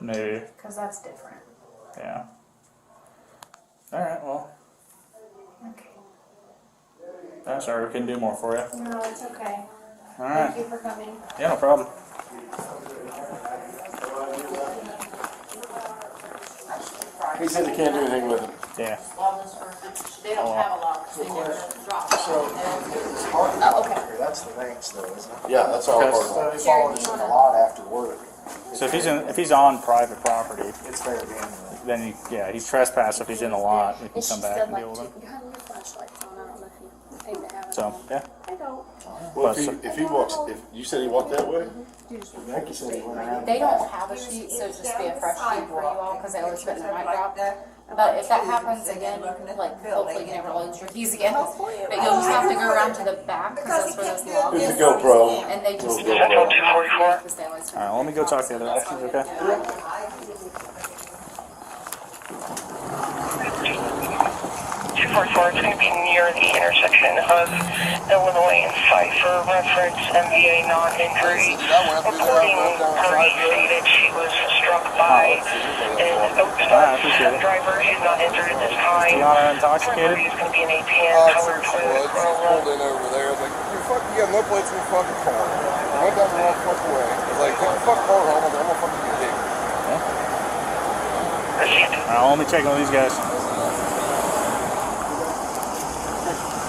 Maybe. Because that's different. Yeah. Alright, well. Okay. I'm sorry, we couldn't do more for you. No, it's okay. Alright. Thank you for coming. Yeah, no problem. He said they can't do anything with him. Yeah. They don't have a lot, they just drop it. Oh, okay. That's the banks though, isn't it? Yeah, that's all part of So it. they follow us in a lot after work. So if he's on private property, it's fair game. then he's trespassed. If he's in the lot, we can And she come back said and like, deal with him. you have your flashlights on, I don't know if you aim to have it So on. yeah. I don't. Well, if he walks, if you said he walked that way, Becky said he went around. They don't have a sheet, so it'd just be a fresh sheet for you all, because they always put in the mic drop. But if that happens again, like, hopefully you never lose your keys again. But you'll just have to go around to the back, because that's where those logs Here's the GoPro. And they just... Central 244. Alright, let me go talk to the other actions, okay? 244, it's going to be near the intersection of Illinois and Pfeiffer. Reference MVA non-injury. Reporting party stated she was struck by an Oakstone driver. She's not injured at this time. Tiana intoxicated? It's going to be an APN colored Toyota Corolla. Pulled in over there. I was like, you got no plates in your fucking car. I went down the wrong fucking way. I was like, take the fucking car home. I'm gonna fucking get dick. Alright, let me check on these guys.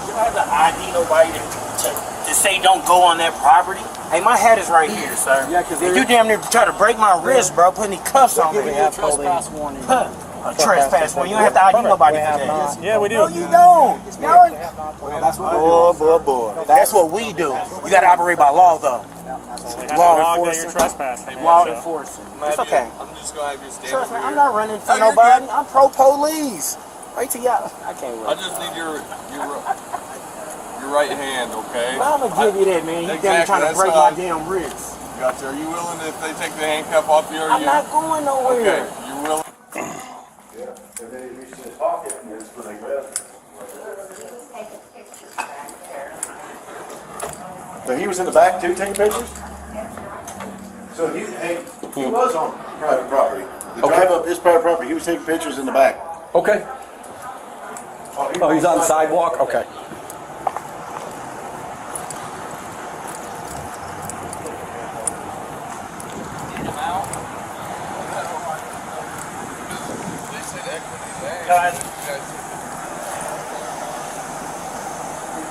You don't have to ID nobody to say don't go on that property. Hey, my hat is right here, sir. Yeah, because you damn near try to break my wrist, bro, putting these cuffs on me. A trespass warning. A trespass warning. You don't have to ID nobody for that. Yeah, we do. No, you don't. Boy. That's what we do. You got to operate by law, though. Law enforcement. Law enforcement. It's okay. I'm just gonna have you stand. Trust me, I'm not running for nobody. I'm pro-police. Wait till y'all. I can't run. I just need your right hand, okay? I'm gonna give you that, man. You damn trying to break my damn wrist. Gotcha. Are you willing if they take the handcuff off you? I'm not going nowhere. Okay, you willing? yeah, and then he reached in his pocket and that's when they grabbed him. So he was in the back too, taking pictures? So he was on private property. The drive up is private property. He was taking pictures in the back. Okay. Oh, he's on the sidewalk? Okay.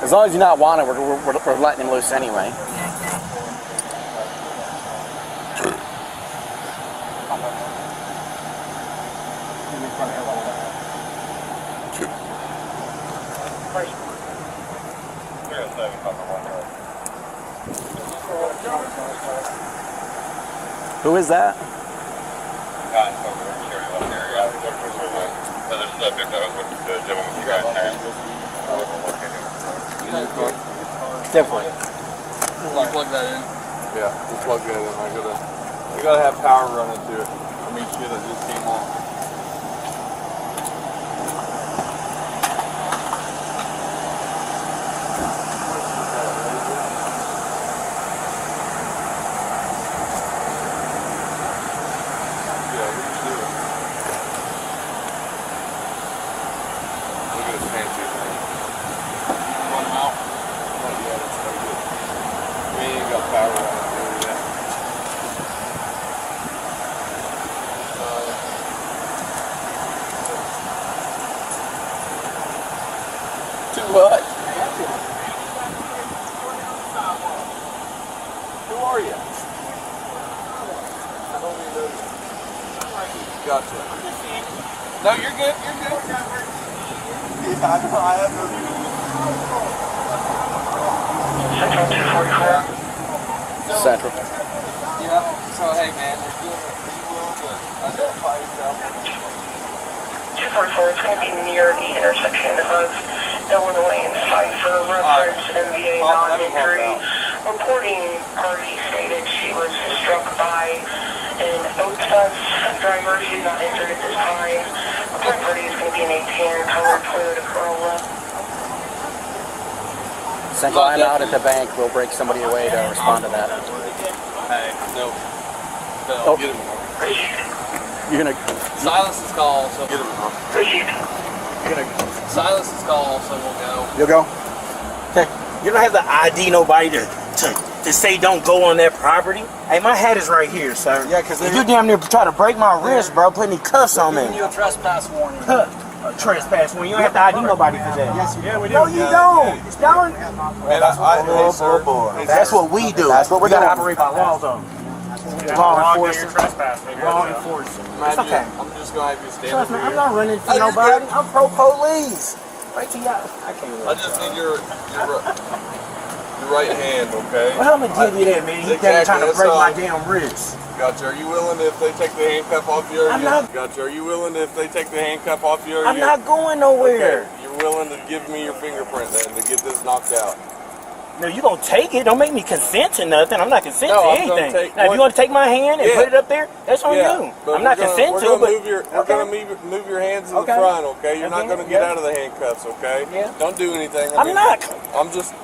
As long as you're not wanted, we're letting him loose anyway. Who is that? Definitely. You plug that in? Yeah, we plug that in. I gotta have power running to it. I mean, shit, it just came on. What? Who are you? I don't even know. Gotcha. No, you're good. You're good. Yeah, I know. I have no. Central 244. Central. Yeah. So hey, man, you're doing what you will, but identify yourself. 244 is going to be near the intersection of Illinois and Pfeiffer, reference MVA non-injury. Reporting party stated she was struck by an Oatus driver. She's not injured at this time. Reporting party is going to be an A10 colored Toyota Corolla. Central, I'm out at the bank. We'll break somebody away to respond to that. Hey, no. Oh. Get him. You're gonna Silence is called, so get him. You're gonna Silence is called, so we'll go. You'll go. Okay. You don't have to ID nobody to say don't go on that property. Hey, my hat is right here, sir. Yeah, because you damn near try to break my wrist, bro. Putting cuffs on me. you a trespass warning. A trespass when you don't have to ID nobody for that. Yes, yeah, we do. No, you don't. Y'all. Hey, sir. That's what we do. That's what we're gotta doing. operate by law, though. Law enforcement. Law enforcement. It's okay. I'm just gonna have you stand Trust over me, here. I'm not running for nobody. I'm pro police. Wait till y'all. I can't. I just need your right hand, okay? Well, I'm gonna give you that, man. He Exactly, trying to that's break all. my damn wrist. Gotcha. Are you willing if they take the handcuff off you? I'm not. Gotcha. Are you willing if they take the handcuff off you? I'm not going nowhere. Okay. You're willing to give me your fingerprint then to get this knocked out? No, you gonna take it. Don't make me consent to nothing. I'm not consenting No, to I'm gonna anything. take Now, if you want to take my hand and put it up there, that's on you. But I'm not consenting to it, but we're gonna move your hands in the front, okay? You're not gonna get out of the handcuffs, okay? Yeah. Don't do anything. I'm not. I'm just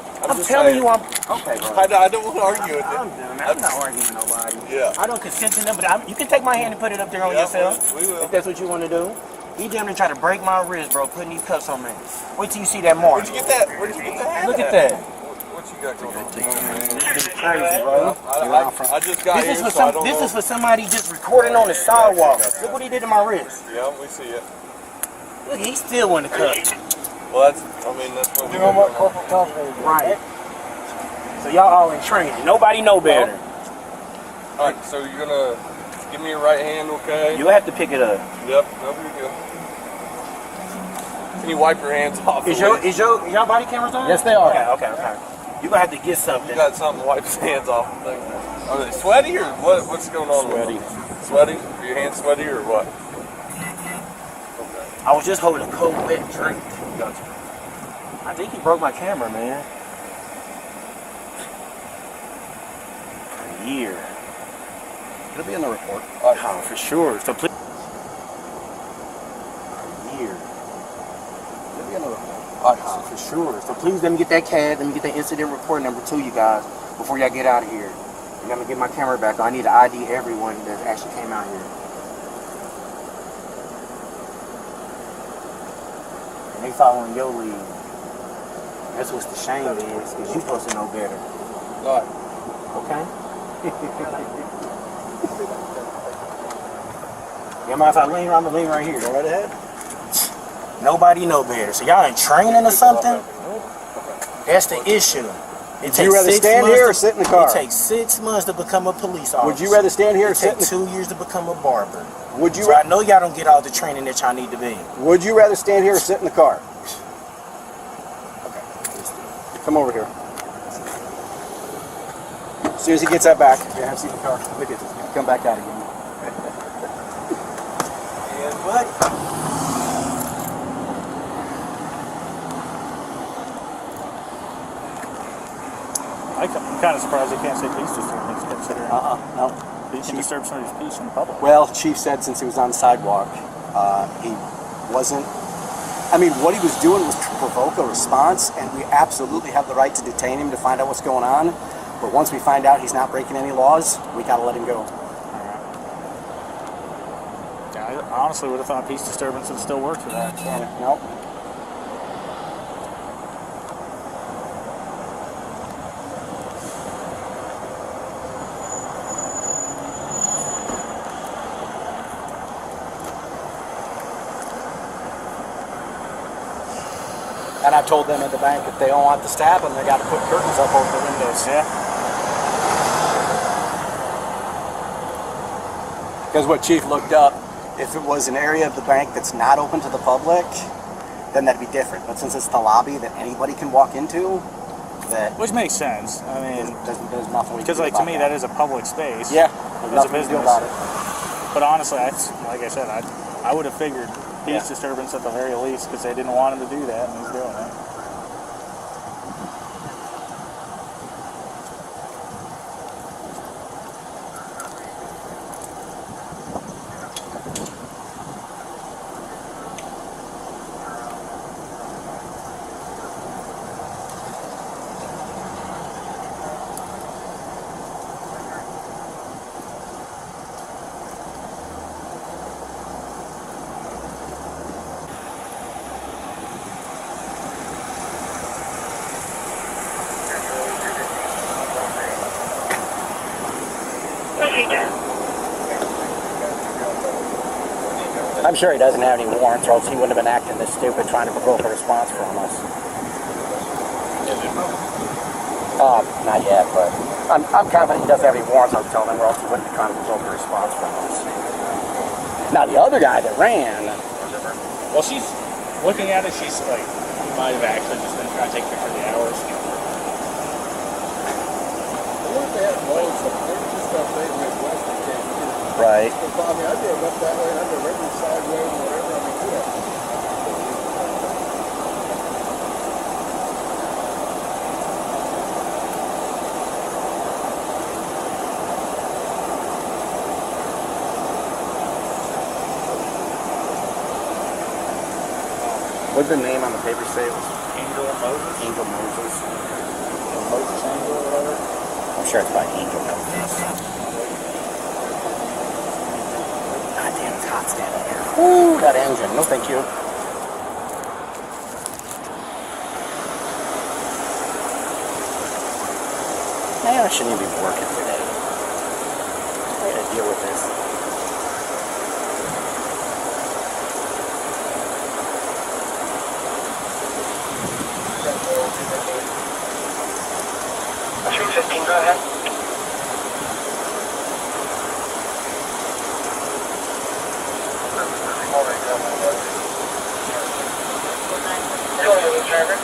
telling saying. you, I'm okay, bro. I don't want to argue with you. I'm not arguing with nobody. Yeah. I don't consent to them, but you can take my hand and put it up there on yourself. We will. If that's what you want to do. He damn near tried to break my wrist, bro, putting these cuffs on me. Wait till you see that mark. Where'd you get that? Where'd you get that? Look at that. What you got going on? This is crazy, bro. I just got here, so I don't know. This is for somebody just recording on the sidewalk. Look what he did to my wrist. Yeah, we see it. Look, he still wanted to cut. Well, that's what You know what corporal tells me. Right. So y'all all in training. Nobody know better. All right, so you're gonna give me your right hand, okay? You'll have to pick it up. Yep, no big deal. Can you wipe your hands off? Is y'all body cameras on? Yes, they are. Okay. You're gonna have to get something. You got something to wipe his hands off. Are they sweaty or what? What's going on? Sweaty. Sweaty? Are your hands sweaty or what? I was just holding a cold, wet drink. Gotcha. I think he broke my camera, man. A year. It'll be in the report. Oh, for sure. So please. A year. It'll be in the report. For sure. So please let me get that CAD, let me get that incident report number 2, you guys, before y'all get out of here. And I'm gonna get my camera back. I need to ID everyone that actually came out here. And they following your lead. That's what's the shame is, because you supposed to know better. All right. Okay? You mind if I lean? I'm gonna lean right here. Go right ahead. Nobody know better. So y'all in training or something? That's the issue. Would you rather stand here or sit in the car? It takes 6 months to become a police officer. Would you rather stand here or sit in the car? It takes 2 years to become a barber. Would you? So I know y'all don't get all the training that y'all need to be. Would you rather stand here or sit in the car? Okay. Come over here. As soon as he gets that back, yeah, have a seat in the car. Look at this. Come back out again. Yeah, what? I'm kind of surprised they can't say peace disturbance considering No. you can disturb somebody's peace in public. Well, Chief said since he was on the sidewalk, he wasn't. I mean, what he was doing was to provoke a response, and we absolutely have the right to detain him to find out what's going on. But once we find out he's not breaking any laws, we gotta let him go. Yeah, I honestly would have thought peace disturbance would still work for that. So. Nope. And I told them at the bank if they don't want to stab them, they got to put curtains up over the windows. Yeah. Because what Chief looked up, if it was an area of the bank that's not open to the public, then that'd be different. But since it's the lobby that anybody can walk into, that which makes sense. I mean, there's nothing we can because do like about to me that is a public space. Yeah, it's nothing a we can business. do about it. But honestly, like I said, I would have figured peace disturbance at the very least because they didn't want him to do that, and he's doing it. I'm sure he doesn't have any warrants, or else he wouldn't have been acting this stupid trying to provoke a response from us. Not yet, but I'm confident he doesn't have any warrants, I was telling him, or else he wouldn't be trying to provoke a response from us. Now, the other guy that ran... Well, she's looking at it, she's like, he might have actually just been trying to take a picture of the hours. Right. I mean, I drove up that way, and I drove every side road and whatever. I mean, yeah. What did the name on the paper say? It was Angel Moses? Angel Moses. Moses Angel or whatever? I'm sure it's by Angel Moses. God damn, it's hot standing here. Woo, that engine. No, thank you. Man, I shouldn't even be working today. I gotta deal with this. Go ahead. Driver.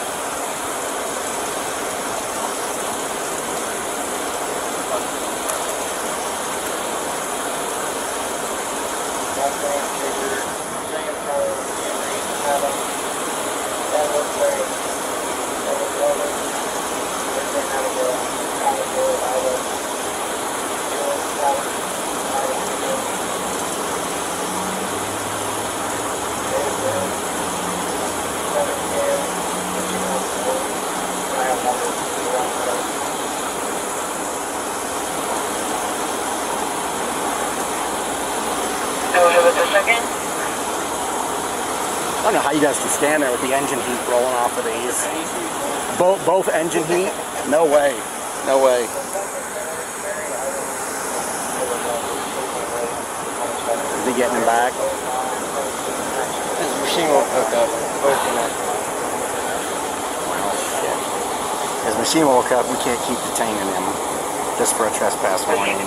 I don't know how you guys can stand there with the engine heat rolling off of these. Both engine heat? No way. No way. Is he getting him back? His machine won't hook up. Well, shit. His machine won't hook up. We can't keep detaining him just for a trespass warning.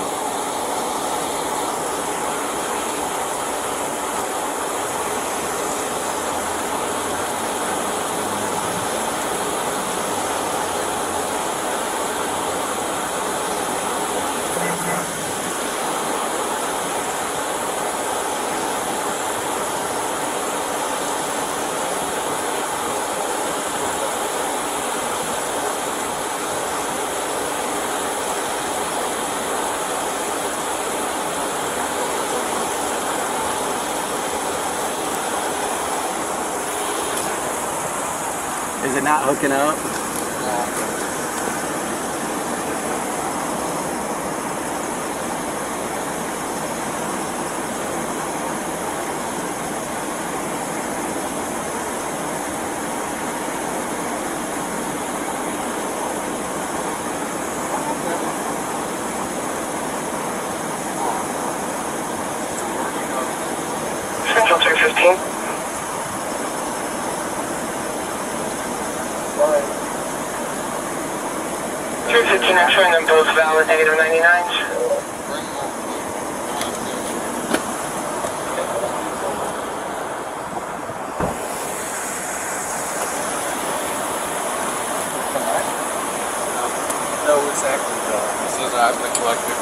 Is it not hooking up? Central 215. 215, I'm showing them both valid negative 99s. No, it's active though. This is not the collective.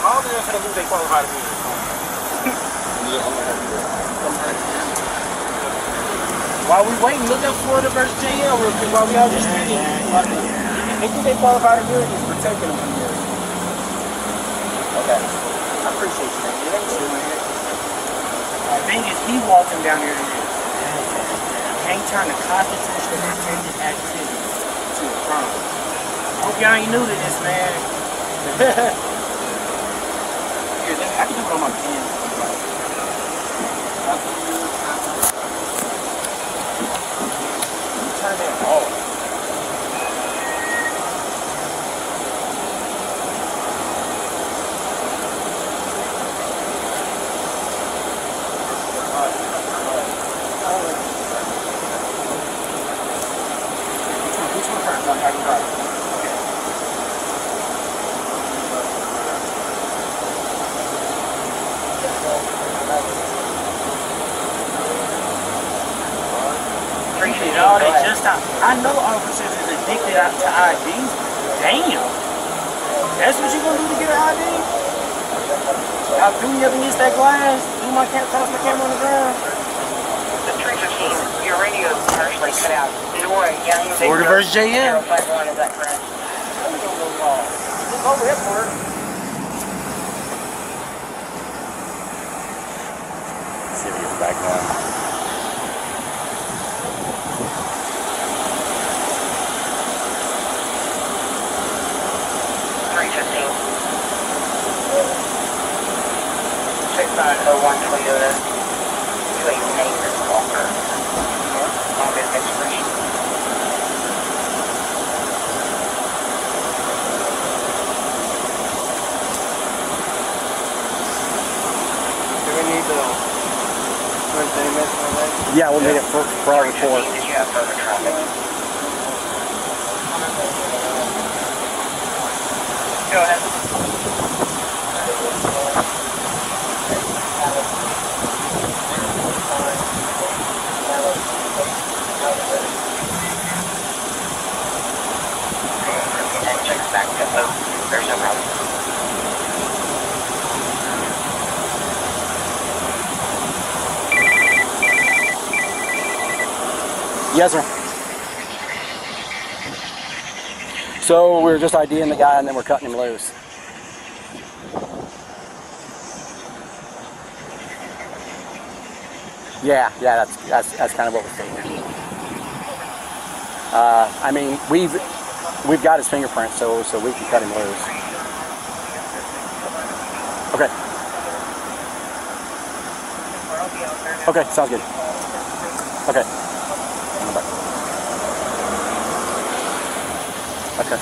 All of them for the lose they qualified immunity. While we waiting, look up Florida versus JL real quick while we out the street. They think they qualified immunity is protecting them from here. Okay. I appreciate you, man. It ain't you, man. The thing is, he walking down here can't turn a constitutionally protected activity to a crime. Hope y'all ain't new to this, man. Here, I can do it on my pen. Turn that off. Which one first? I can drive. Y'all, they just I know officers is addicted to IDs. Damn. That's what you gonna do to get an ID? I'll do me up against that glass, do my toss my camera on the ground. The 315, your radio is partially cut out. Florida versus JM. 051, is that correct? Look over here for it. See if he gets back down. Toyota, 288 Walker, Long Beach Express. Do we need the containment on that? Yeah, we'll need it for our report. Did you have further traffic? Go ahead. There's no problem. Yes, sir. So we're just IDing the guy and then we're cutting him loose. Yeah, that's kind of what we're thinking. I mean, we've got his fingerprint, so we can cut him loose. Okay. Okay, sounds good. Okay. Okay.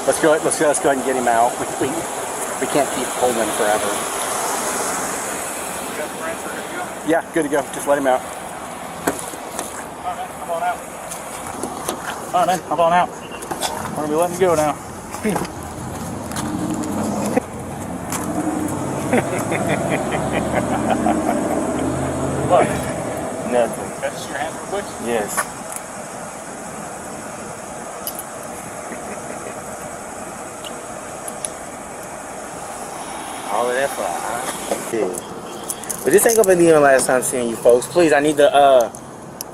Let's go ahead and get him out. We can't keep holding him forever. Yeah, good to go. Just let him out. Alright, man, hop on out. We're gonna be letting you go now. What? Nothing. That's your hand real quick? Yes. All of that for yeah. But this ain't gonna be the last time seeing you folks. Please, I need the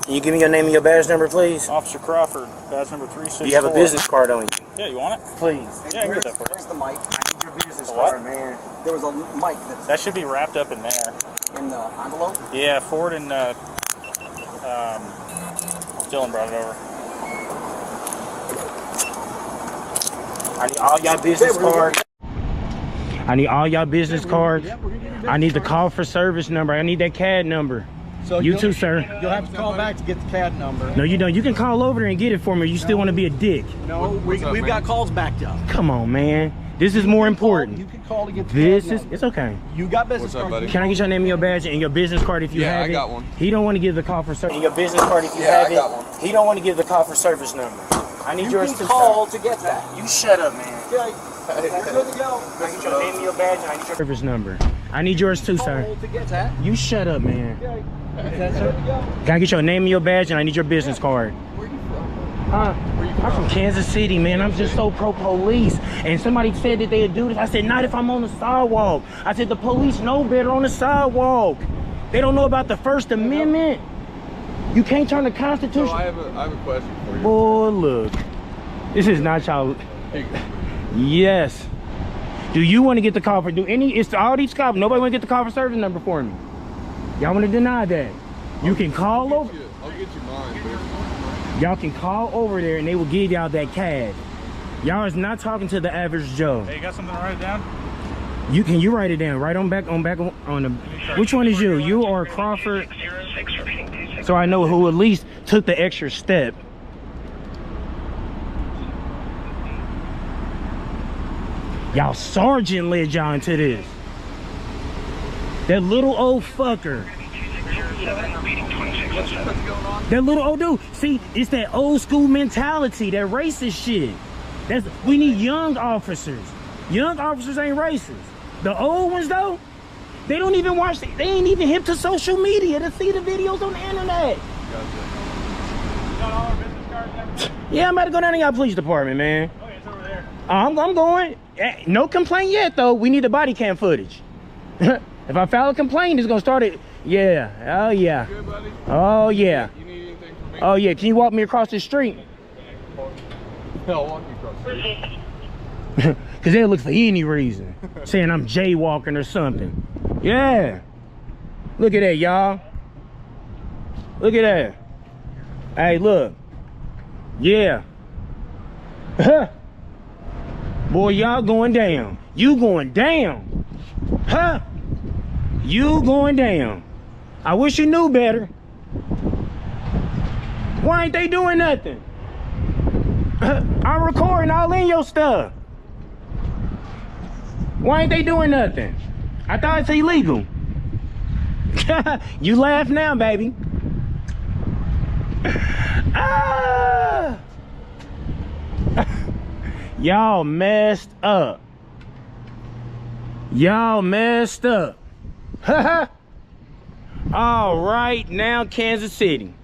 can you give me your name and your badge number, please? Officer Crawford, badge number 364. You have a business card on you. Yeah, you want it? Please. Yeah, I can get that for you. Where's the mic? I need your business What? card, man. There was a mic That should be wrapped up in there. in the envelope. Yeah, Ford and Dylan brought it over. I need all y'all business cards. I need all y'all business cards. I need the call for service number. I need that CAD number. So you too, sir. You'll have to call back to get the CAD number. No, you don't. You can call over there and get it for me. You still want to be a dick. No, we've got calls backed up. Come on, man. This is more important. You can call to get the This CAD is, number. it's okay. You got business What's up, card. buddy? Can I get your name and your badge and your business card if you have it? Yeah, I got one. He don't want to give the call for service. And your business card if you Yeah, have I got it. one. He don't want to give the call for service number. I need yours can to call to get that. You shut up, man. Okay. You're good to go. I need your name and your badge and I need your service number. I need yours too, sir. Call to get that. You shut up, man. Okay. You're good to go. Can I get your name and your badge and I need your business card? Where you from? I'm from Kansas City, man. I'm just so pro-police. And somebody said that they'd do this. I said, not if I'm on the sidewalk. I said, the police know better on the sidewalk. They don't know about the First Amendment. You can't turn the Constitution. So I have a question for you. Boy, look. This is not y'all. Yes. Do you want to get the call for, it's all these cops. Nobody want to get the call for service number for me. Y'all want to deny that. You can call over. I'll get you mine, bitch. Y'all can call over there and they will give y'all that CAD. Y'all is not talking to the average Joe. Hey, you got something to write it down? You write it down. Right on back on the. Which one is you? You or Crawford? So I know who at least took the extra step. Y'all sergeant led y'all into this. That little old fucker. That little old dude. See, it's that old school mentality, that racist shit. We need young officers. Young officers ain't racist. The old ones though, they don't even watch, they ain't even hip to social media to see the videos on the internet. Yeah, I'm about to go down to y'all police department, man. Okay, it's over there. I'm going. No complaint yet though. We need the body cam footage. If I file a complaint, it's gonna start it. Yeah. Oh yeah. Good, buddy? Oh yeah. You need anything from me? Oh yeah. Can you walk me across the street? I'll walk you across the street. Cause they'll look for any reason, saying I'm jaywalking or something. Yeah. Look at that, y'all. Look at that. Hey, look. Yeah. Huh. Boy, y'all going down. You going down. Huh? You going down. I wish you knew better. Why ain't they doing nothing? I'm recording all in your stuff. Why ain't they doing nothing? I thought it's illegal. You laugh now, baby. Ah! Y'all messed up. Y'all messed up. All right now, Kansas City.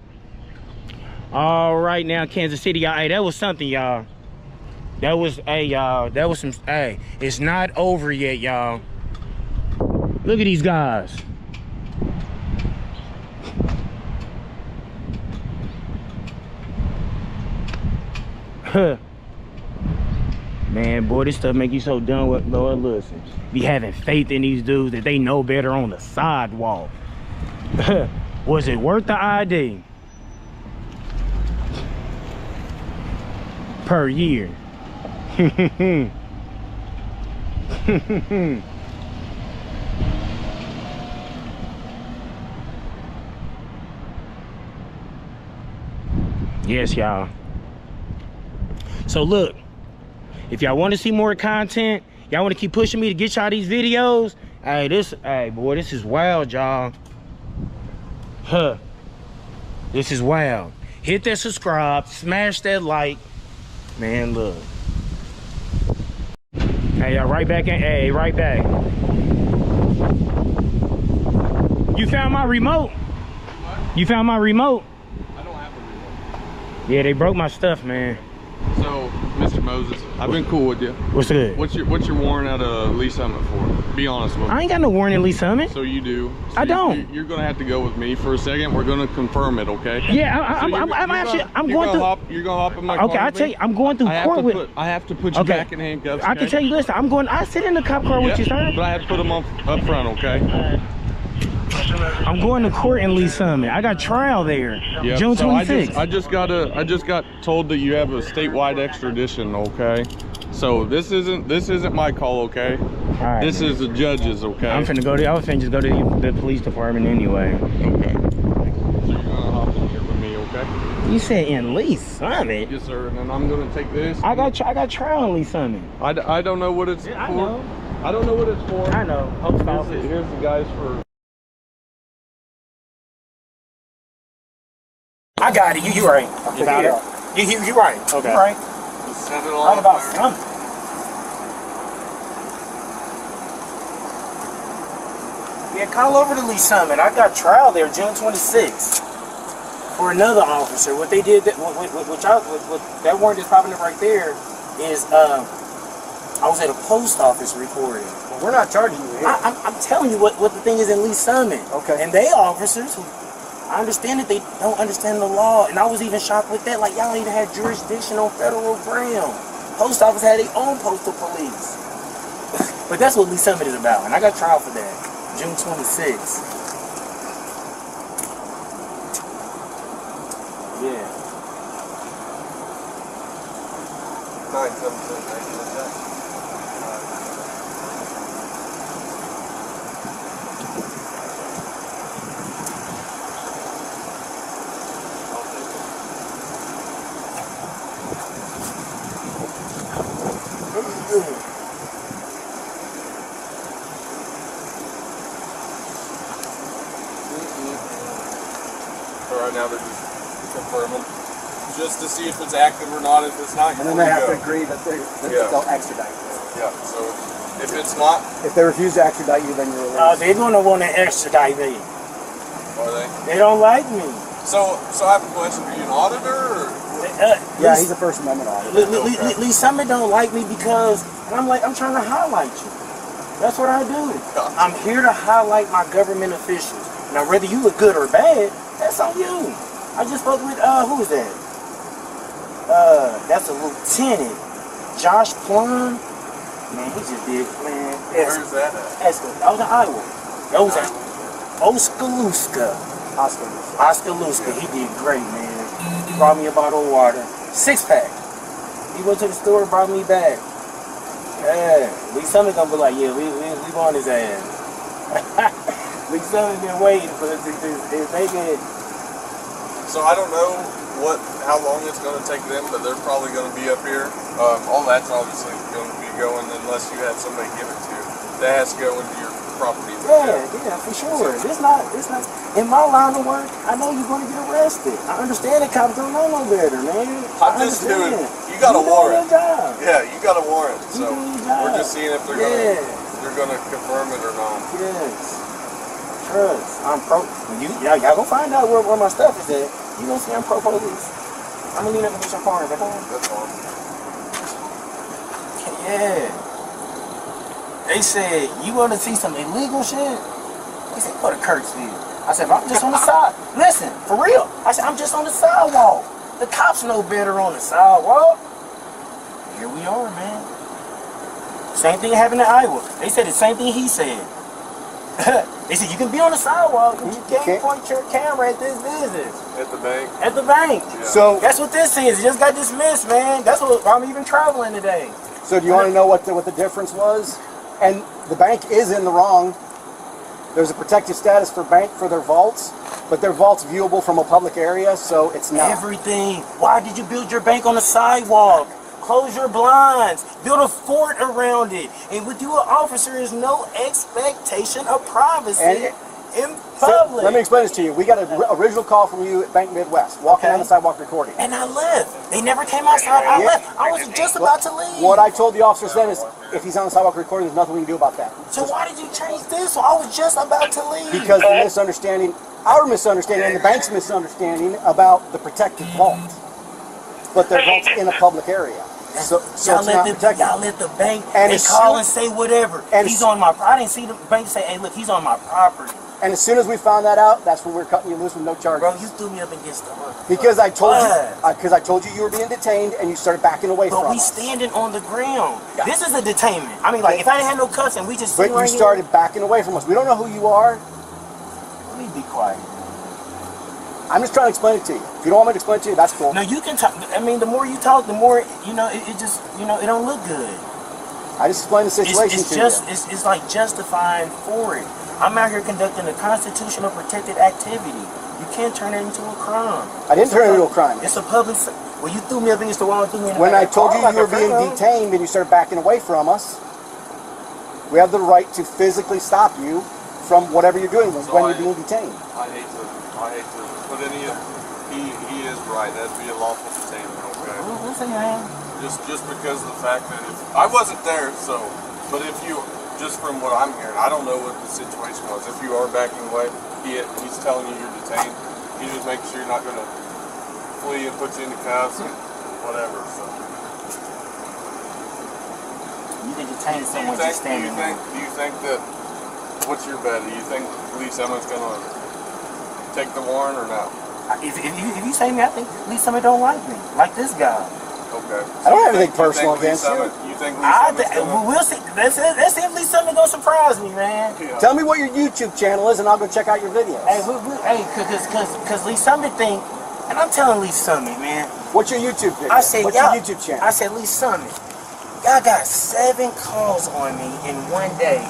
All right now, Kansas City, y'all. Hey, that was something, y'all. That was, hey, y'all. That was some, hey, it's not over yet, y'all. Look at these guys. Huh. Man, boy, this stuff make you so dumb. With Lord, listen, be having faith in these dudes that they know better on the sidewalk. Was it worth the ID? Per year. Yes, y'all. So look, if y'all want to see more content, y'all want to keep pushing me to get y'all these videos, hey, boy, this is wild, y'all. Huh. This is wild. Hit that subscribe, smash that like. Man, look. Hey, y'all, right back in. Hey, right back. You found my remote? What? You found my remote? I don't have a remote. Yeah, they broke my stuff, man. So, Mr. Moses, I've been cool with you. What's good? What's your warrant out of Lee Summit for? Be honest with me. I ain't got no warrant at Lee Summit. So you do. So I don't. You're gonna have to go with me for a second. We're gonna confirm it, okay? Yeah, I'm going through. You're gonna hop in my car. Okay, I'll tell you. I'm going through court with. I have to put you back in handcuffs. I can tell you. Listen, I sit in the cop car with you, sir. But I have to put them up front, okay? I'm going to court in Lee Summit. I got trial there, Yep. June So 26th. I just got told that you have a statewide extradition, okay? So this isn't my call, okay? All right, this is the judge's, okay? I'm finna go to. I was finna just go to the police department anyway. Okay. So you're gonna hop in here with me, okay? You said in Lee Summit? Yes, sir. And then I'm gonna take this. I got trial in Lee Summit. I don't know what it's for. I know. I don't know what it's for. I know. Post office. Here's the guys for. I got it. You right. You got it? You right. Okay. You right. Send it all Right about there. something. Yeah, call over to Lee Summit. I got trial there June 26th for another officer. What they did, that warrant that's popping up right there is, I was at a post office recording. Well, we're not charging you here. I'm telling you what the thing is in Lee Summit. Okay. And they officers who, I understand that they don't understand the law, and I was even shocked with that. Like, y'all even had jurisdiction on federal ground. Post office had their own postal police. But that's what Lee Summit is about, and I got trial for that, June 26th. Yeah. 9-7-6. So right now they're just confirming, just to see if it's active or not. If it's not, And then they have to agree that they'll extradite you. Yeah. So if it's not, If they refuse to extradite you, then you're released. They're gonna want to extradite me. are they? They don't like me. So I have a question. Are you an auditor? Or? Yeah, he's a First Amendment Audit. Lee Summit don't like me because I'm trying to highlight you. That's what I do. Gotcha. I'm here to highlight my government officials. Now, whether you look good or bad, that's on you. I just spoke with who is that? That's a lieutenant, Josh Plum. Man, he just did, man. Where's that at? That was in Iowa. That was at Oskaloosa. Oskaloosa. He did great, man. He brought me a bottle of water, 6-pack. He went to the store, brought me back. Yeah, Lee Summit gonna be like, yeah, we want his ass. Lee Summit been waiting for this. So I don't know how long it's going to take them, but they're probably going to be up here. All that's obviously going to be going unless you have somebody give it to you. That has to go into your property. Yeah, for sure. It's not. In my line of work, I know you're going to get arrested. I understand that cops don't know no better, man. I'm just doing. You got a warrant. Yeah, you got a warrant. So we're just seeing if they're going to confirm it or not. Yes. Trust. I'm pro. Y'all gonna find out where my stuff is at. You gonna see I'm pro police. I'm gonna need to get your car. That's all. Yeah. They said, you want to see some illegal shit? They said, go to Kirksville. I said, I'm just on the side. Listen, for real. I said, I'm just on the sidewalk. The cops know better on the sidewalk. Here we are, man. Same thing happened in Iowa. They said the same thing he said. They said, you can be on the sidewalk, but you can't point your camera at this business. At the bank? At the bank. Yeah. So that's what this is. It just got dismissed, man. That's what I'm even traveling today. So do you want to know what the difference was? And the bank is in the wrong. There's a protected status for bank for their vaults, but their vault's viewable from a public area, so it's not. Everything. Why did you build your bank on the sidewalk? Close your blinds. Build a fort around it. And with you, an officer, there's no expectation of privacy in public. So, let me explain this to you. We got an original call from you at Bank Midwest, walking down the sidewalk recording. And I left. They never came outside. I left. I was just about to leave. What I told the officers then is, if he's on the sidewalk recording, there's nothing we can do about that. So why did you change this? I was just about to leave. Because the misunderstanding, our misunderstanding, and the bank's misunderstanding about the protected vault. But their vault's in a public area. So y'all it's not protected. Y'all let the bank, And they as call soon- and say whatever. and He's as- on my, I didn't see the bank say, hey, look, he's on my property. And as soon as we found that out, that's when we're cutting you loose with no charges. Bro, you threw me up against the hook. Because I told What? you, because I told you were being detained, and you started backing away But from we us. standing on the ground. This is a detainment. I mean, like, if I didn't have no cuffs and we just But sitting you right started backing away from us. We don't know who you are. here, let me be quiet. I'm just trying to explain it to you. If you don't want me to explain it to you, that's cool. No, you can talk. I mean, the more you talk, the more, you know, it just, you know, it don't look good. I just explained the situation It's to just, you. it's like justifying for it. I'm out here conducting a constitutional protected activity. You can't turn it into a crime. I didn't turn it into a crime. It's a public. Well, you threw me up against the wall and threw me in the When back I of the told car you like you were a being criminal. detained and you started backing away from us, we have the right to physically stop you from whatever you're doing when you're being detained. I hate to put any of, he is right, that'd be a lawful detainment, okay? Just because of the fact that if, I wasn't there, so, but if you, just from what I'm hearing, I don't know what the situation was. If you are backing away, he's telling you you're detained. He's just making sure you're not going to flee and put you into cuffs and whatever. So. You can detain someone just standing there. Do you think that, what's your bet? Do you think Lee Summit's going to take the warrant or not? If you say me, I think Lee Summit don't like me, like this guy. Okay. I don't have anything personal against you. You think Lee Summit's gonna... We'll see. Let's see if Lee Summit gonna surprise me, man. Yeah. Tell me what your YouTube channel is, and I'll go check out your videos. Hey, cause Lee Summit think, and I'm telling Lee Summit, man. What's your YouTube video? I said, what's your YouTube channel? I said, Lee Summit, y'all got 7 calls on me in one day,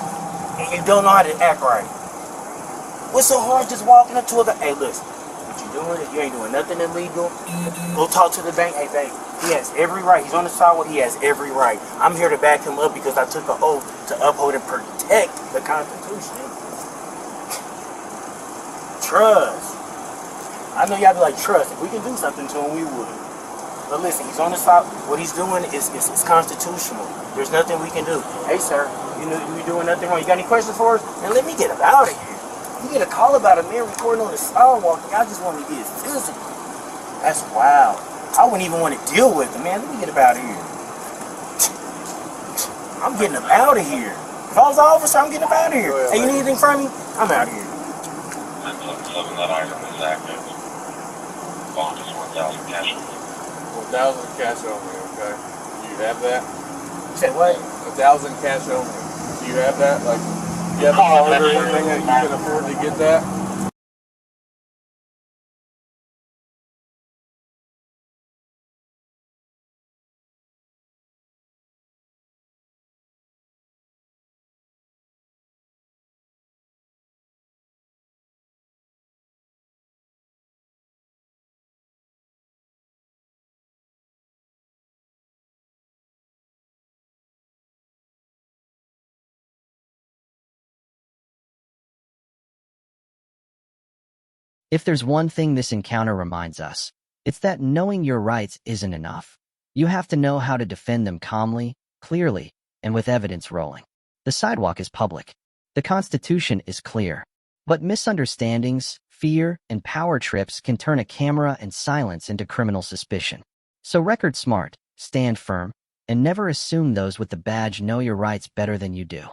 and you don't know how to act right. What's so hard just walking up to a guy? Hey, listen, what you doing? You ain't doing nothing illegal. Go talk to the bank. Hey, babe. He has every right. He's on the sidewalk. He has every right. I'm here to back him up because I took an oath to uphold and protect the Constitution. Trust. I know y'all be like, trust. If we can do something to him, we would. But listen, he's on the side. What he's doing is constitutional. There's nothing we can do. Hey, sir, you doing nothing wrong. You got any questions for us? Man, let me get him out of here. You get a call about a man recording on the sidewalk, and y'all just want to get physical. That's wild. I wouldn't even want to deal with him, man. Let me get him out of here. I'm getting him out of here. If I was an officer, I'm getting him out of here. Hey, you need anything from me? I'm out of here. That item is active. Bond is 1,000 cash only. 1,000 cash only, okay? Do you have that? You said what? 1,000 cash only. Do you have that? Like, do you have a card or anything that you can afford to get that? If there's one thing this encounter reminds us, it's that knowing your rights isn't enough. You have to know how to defend them calmly, clearly, and with evidence rolling. The sidewalk is public. The Constitution is clear. But misunderstandings, fear, and power trips can turn a camera and silence into criminal suspicion. So record smart, stand firm, and never assume those with the badge know your rights better than you do.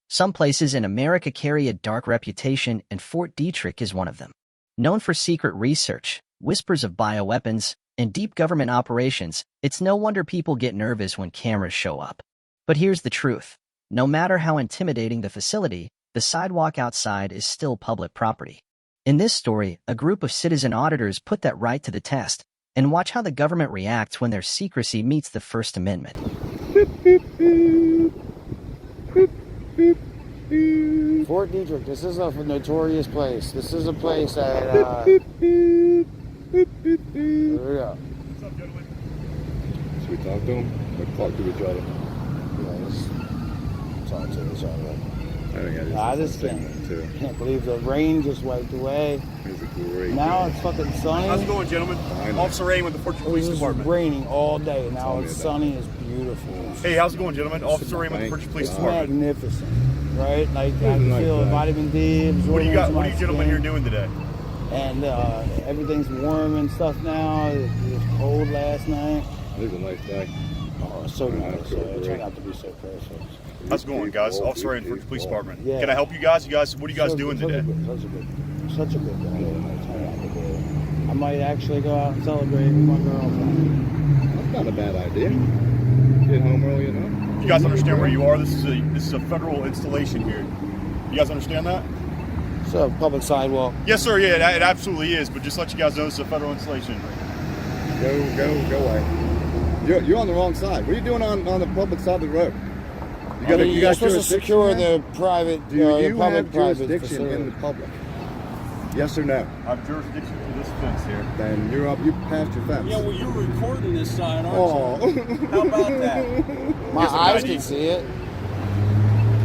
Some places in America carry a dark reputation, and Fort Detrick is one of them. Known for secret research, whispers of bioweapons, and deep government operations, it's no wonder people get nervous when cameras show up. But here's the truth. No matter how intimidating the facility, the sidewalk outside is still public property. In this story, a group of citizen auditors put that right to the test, and watch how the government reacts when their secrecy meets the First Amendment. Fort Detrick, this is a notorious place. This is a place that, there we go. What's up, gentlemen? Should we talk to them? Or talk to each other? Yeah, let's talk to each other. I just can't believe the rain just wiped away. It's great. Now it's fucking sunny. How's it going, gentlemen? Officer Ray with the Fort Detrick Police Department. It was raining all day. Now it's sunny. It's beautiful. Hey, how's it going, gentlemen? Officer Ray with the Fort Detrick Police Department. Magnificent, right? Like I can feel vitamin D. What do you got? What are you gentlemen here doing today? And everything's warm and stuff now. It was cold last night. It was a nice day. Oh, so nice. I try not to be so perfect. How's it going, guys? Officer Ryan for the police department. Yeah. Can I help you guys? What are you guys doing today? Such a good day. I try not to do it. I might actually go out and celebrate with my girlfriend. That's not a bad idea. Get home early enough. You guys understand where you are? This is a federal installation here. You guys understand that? It's a public sidewalk. Yes, sir. Yeah, it absolutely is. But just let you guys know, it's a federal installation. Go away. You're on the wrong side. What are you doing on the public side of the road? You're supposed to secure the private, Do you the public have private jurisdiction facility. in the public? Yes or no? I have jurisdiction for this fence here. Then you passed your fence. Yeah, well, you're recording this sign, aren't Oh. you? How about that? My eyes can see it.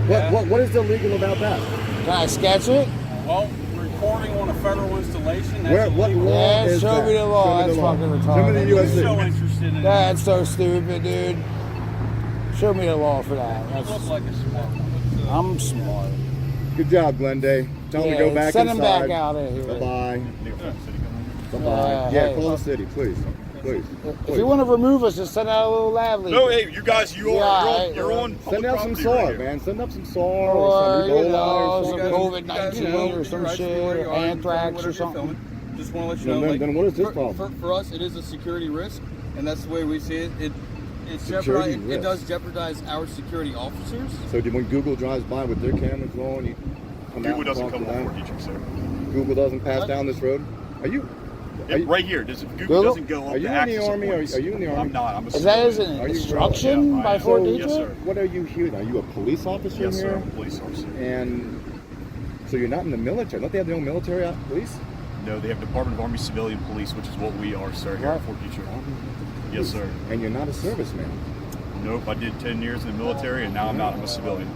What is illegal about that? Can I sketch it? Well, recording on a federal installation, that's What illegal. law Yeah, is show that? me the law. Show me That's the law. fucking Show me retarded. the I'm so USA. interested in That's so stupid, dude. Show me the law for that. You look like a smart one. I'm smart. Good job, Glendale. Tell him to go back send inside. him back out of here. Bye-bye. Bye-bye. Yeah, Yeah, hey. call the city, please. Please. If you want to remove us, just send out a little lab leak. No, hey, you guys, you're on Send out some public SAR, property right man. Send up some SAR Or, or some you Ebola know, or some something. COVID-19 or some shit, or anthrax or something. Just want to let you Then- know. then what is this problem? For us, it is a security risk, and that's the way we see it. Security It risk. does jeopardize our security officers. So when Google drives by with their cameras on, you come out Google and doesn't talk come to on them? Fort Detrick, sir. Google doesn't pass down this road? Are you Right here. Google doesn't go up Are you the in axis the of Army? Are points. you in the Army? I'm not. I'm a Is that as civilian. an Are you instruction Yeah, by I am. Fort So, Detrick? Yes, sir. What are you here? Are you a police officer Yes, here? sir. I'm a police officer. And so you're not in the military? Don't they have their own military police? No, they have Department of Army Civilian Police, which is what we are, sir, here at Fort Detrick. Yes, sir. And you're not a serviceman? Nope, I did 10 years in the military, and now I'm not. I'm a civilian.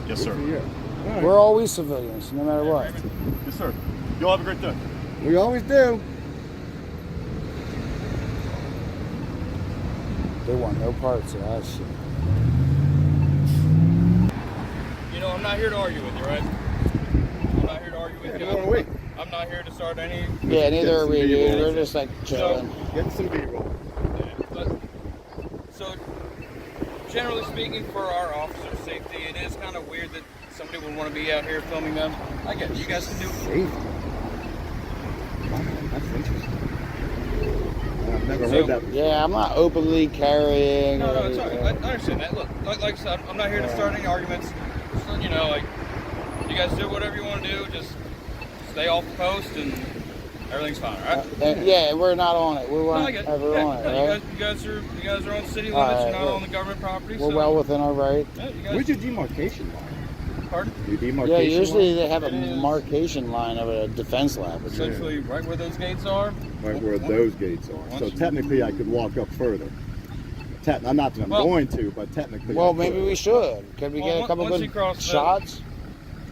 Yes, sir. Good for you. All right. We're always civilians, no matter what. Yes, sir. You'll have a great day. We always do. They want no parts of that shit. You know, I'm not here to argue with you, right? I'm not here to argue with you. I'm not here to start any. Yeah, neither are we, dude. We're just like chilling. Get some B-roll. So, generally speaking, for our officers' safety, it is kind of weird that somebody would want to be out here filming them. I get it. You guys can do Safety? That's interesting. I've never heard that before. Yeah, I'm not openly carrying. No, or it's all right. anything. I understand that. Look, like I said, I'm not here to start any arguments. Just, you know, like, you guys do whatever you want to do. Just stay off the post and everything's fine, all right? Yeah, we're not on it. We No, I weren't get it. ever Yeah, on it, no, right? you guys are on city limits. All right, You're not yeah. on the government property. We're so, well within our right. Yeah, you guys, Where's your demarcation line? pardon? Your demarcation Yeah, usually line? they have a marcation line of a defense lab. Essentially, right where those gates are. Right where those gates are. So technically I could walk up further. I'm not that I'm Well- going to, but technically Well, I could. maybe we should. Could we get a couple once you good cross the- shots?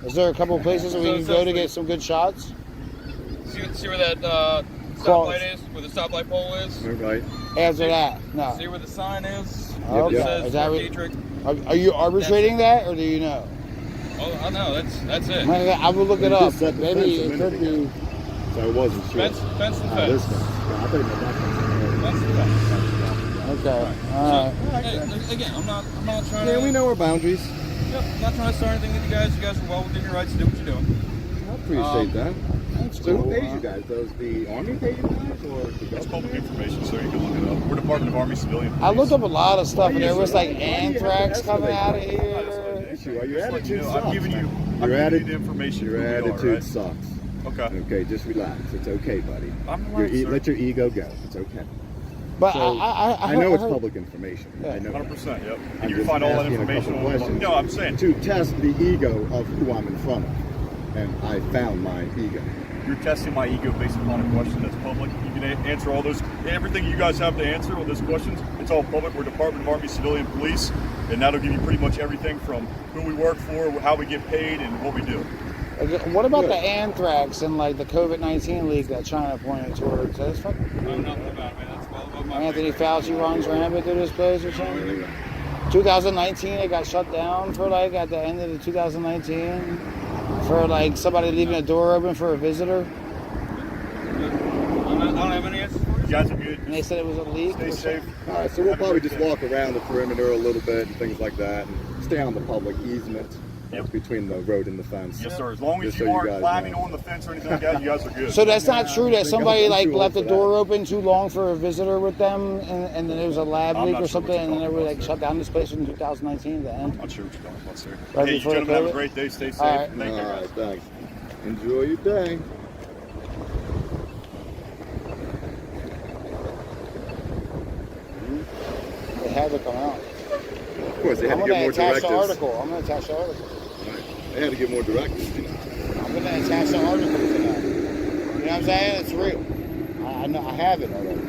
Is there a couple places where we can go to get some good shots? See where that Cross. stoplight is? Where the stoplight pole is? Right. After that, no. See where the sign is? Okay. It says Is that Fort what- Detrick. Are you arbitrating that, or do you know? Oh, I know. That's it. I will look it You up. just said the Maybe fence a it minute could ago. be. So I wasn't sure. Fence and This fence. fence. Yeah, I thought you meant that fence. Fence and fence. Okay. All right. Hey, again, I'm not trying Yeah, to. we know our boundaries. Yep, I'm not trying to start anything with you guys. You guys are well within your rights to do what you're doing. I appreciate that. That's So who cool. pays you guys? Does the Army pay you guys, or the That's government? public information, sir. You can look it up. We're Department of Army Civilian Police. I looked up a lot of stuff, and there Why was is like it- why do you have anthrax to coming escalate out of that? here. Your Just letting attitude you know, sucks. I'm giving you Your the information. Your who we are, attitude right? sucks. Okay. Okay, just relax. It's okay, buddy. I'm relaxed, sir. Let your ego go. It's okay. But So, I know it's heard- public information. I know. 100%. Yep. I'm And you can just find all that asking a information couple on. questions No, I'm saying to test the ego of who I'm in front of, and I found my ego. you're testing my ego based upon a question that's public. You can answer all those, everything you guys have to answer on those questions. It's all public. We're Department of Army Civilian Police, and that'll give you pretty much everything from who we work for, how we get paid, and what we do. What about the anthrax and like the COVID-19 leak that China pointed towards? That's fucking. I know nothing about it, man. That's well above my Anthony pay grade. Fauci runs rampant through this place or something. 2019, it got shut down for like at the end of the 2019 for like somebody leaving a door open for a visitor. I don't have any answers for you. You guys are good. And they said it was a leak. Stay safe. All right, so we'll probably just walk around the perimeter a little bit and things like that, and stay on the public easement between the road and the fence. Yes, sir. As long as Just you so aren't guys climbing know. on the fence or anything like that, you guys are good. So that's not true that somebody like too left the old for door open too long for a visitor with them, and then there was a lab I'm leak not or sure what something, you're and then they talking were about, like sir. shut down this place in 2019 at the end. I'm not sure what you're talking about, sir. Right Hey, you before the gentlemen have a COVID? great day. Stay safe. All right. Thank you, All guys. right, thanks. Enjoy your day. They had to come out. Of course, they had I'm to gonna give more attach directives. the article. I'm gonna attach the article. They had to give more directives. I'm gonna attach the article to that. You know what I'm saying? It's real. I know. I have it already.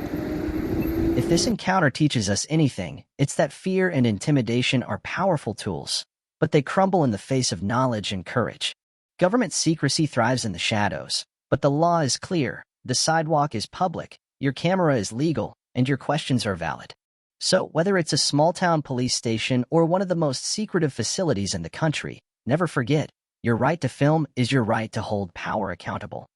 If this encounter teaches us anything, it's that fear and intimidation are powerful tools, but they crumble in the face of knowledge and courage. Government secrecy thrives in the shadows, but the law is clear, the sidewalk is public, your camera is legal, and your questions are valid. So whether it's a small-town police station or one of the most secretive facilities in the country, never forget, your right to film is your right to hold power accountable.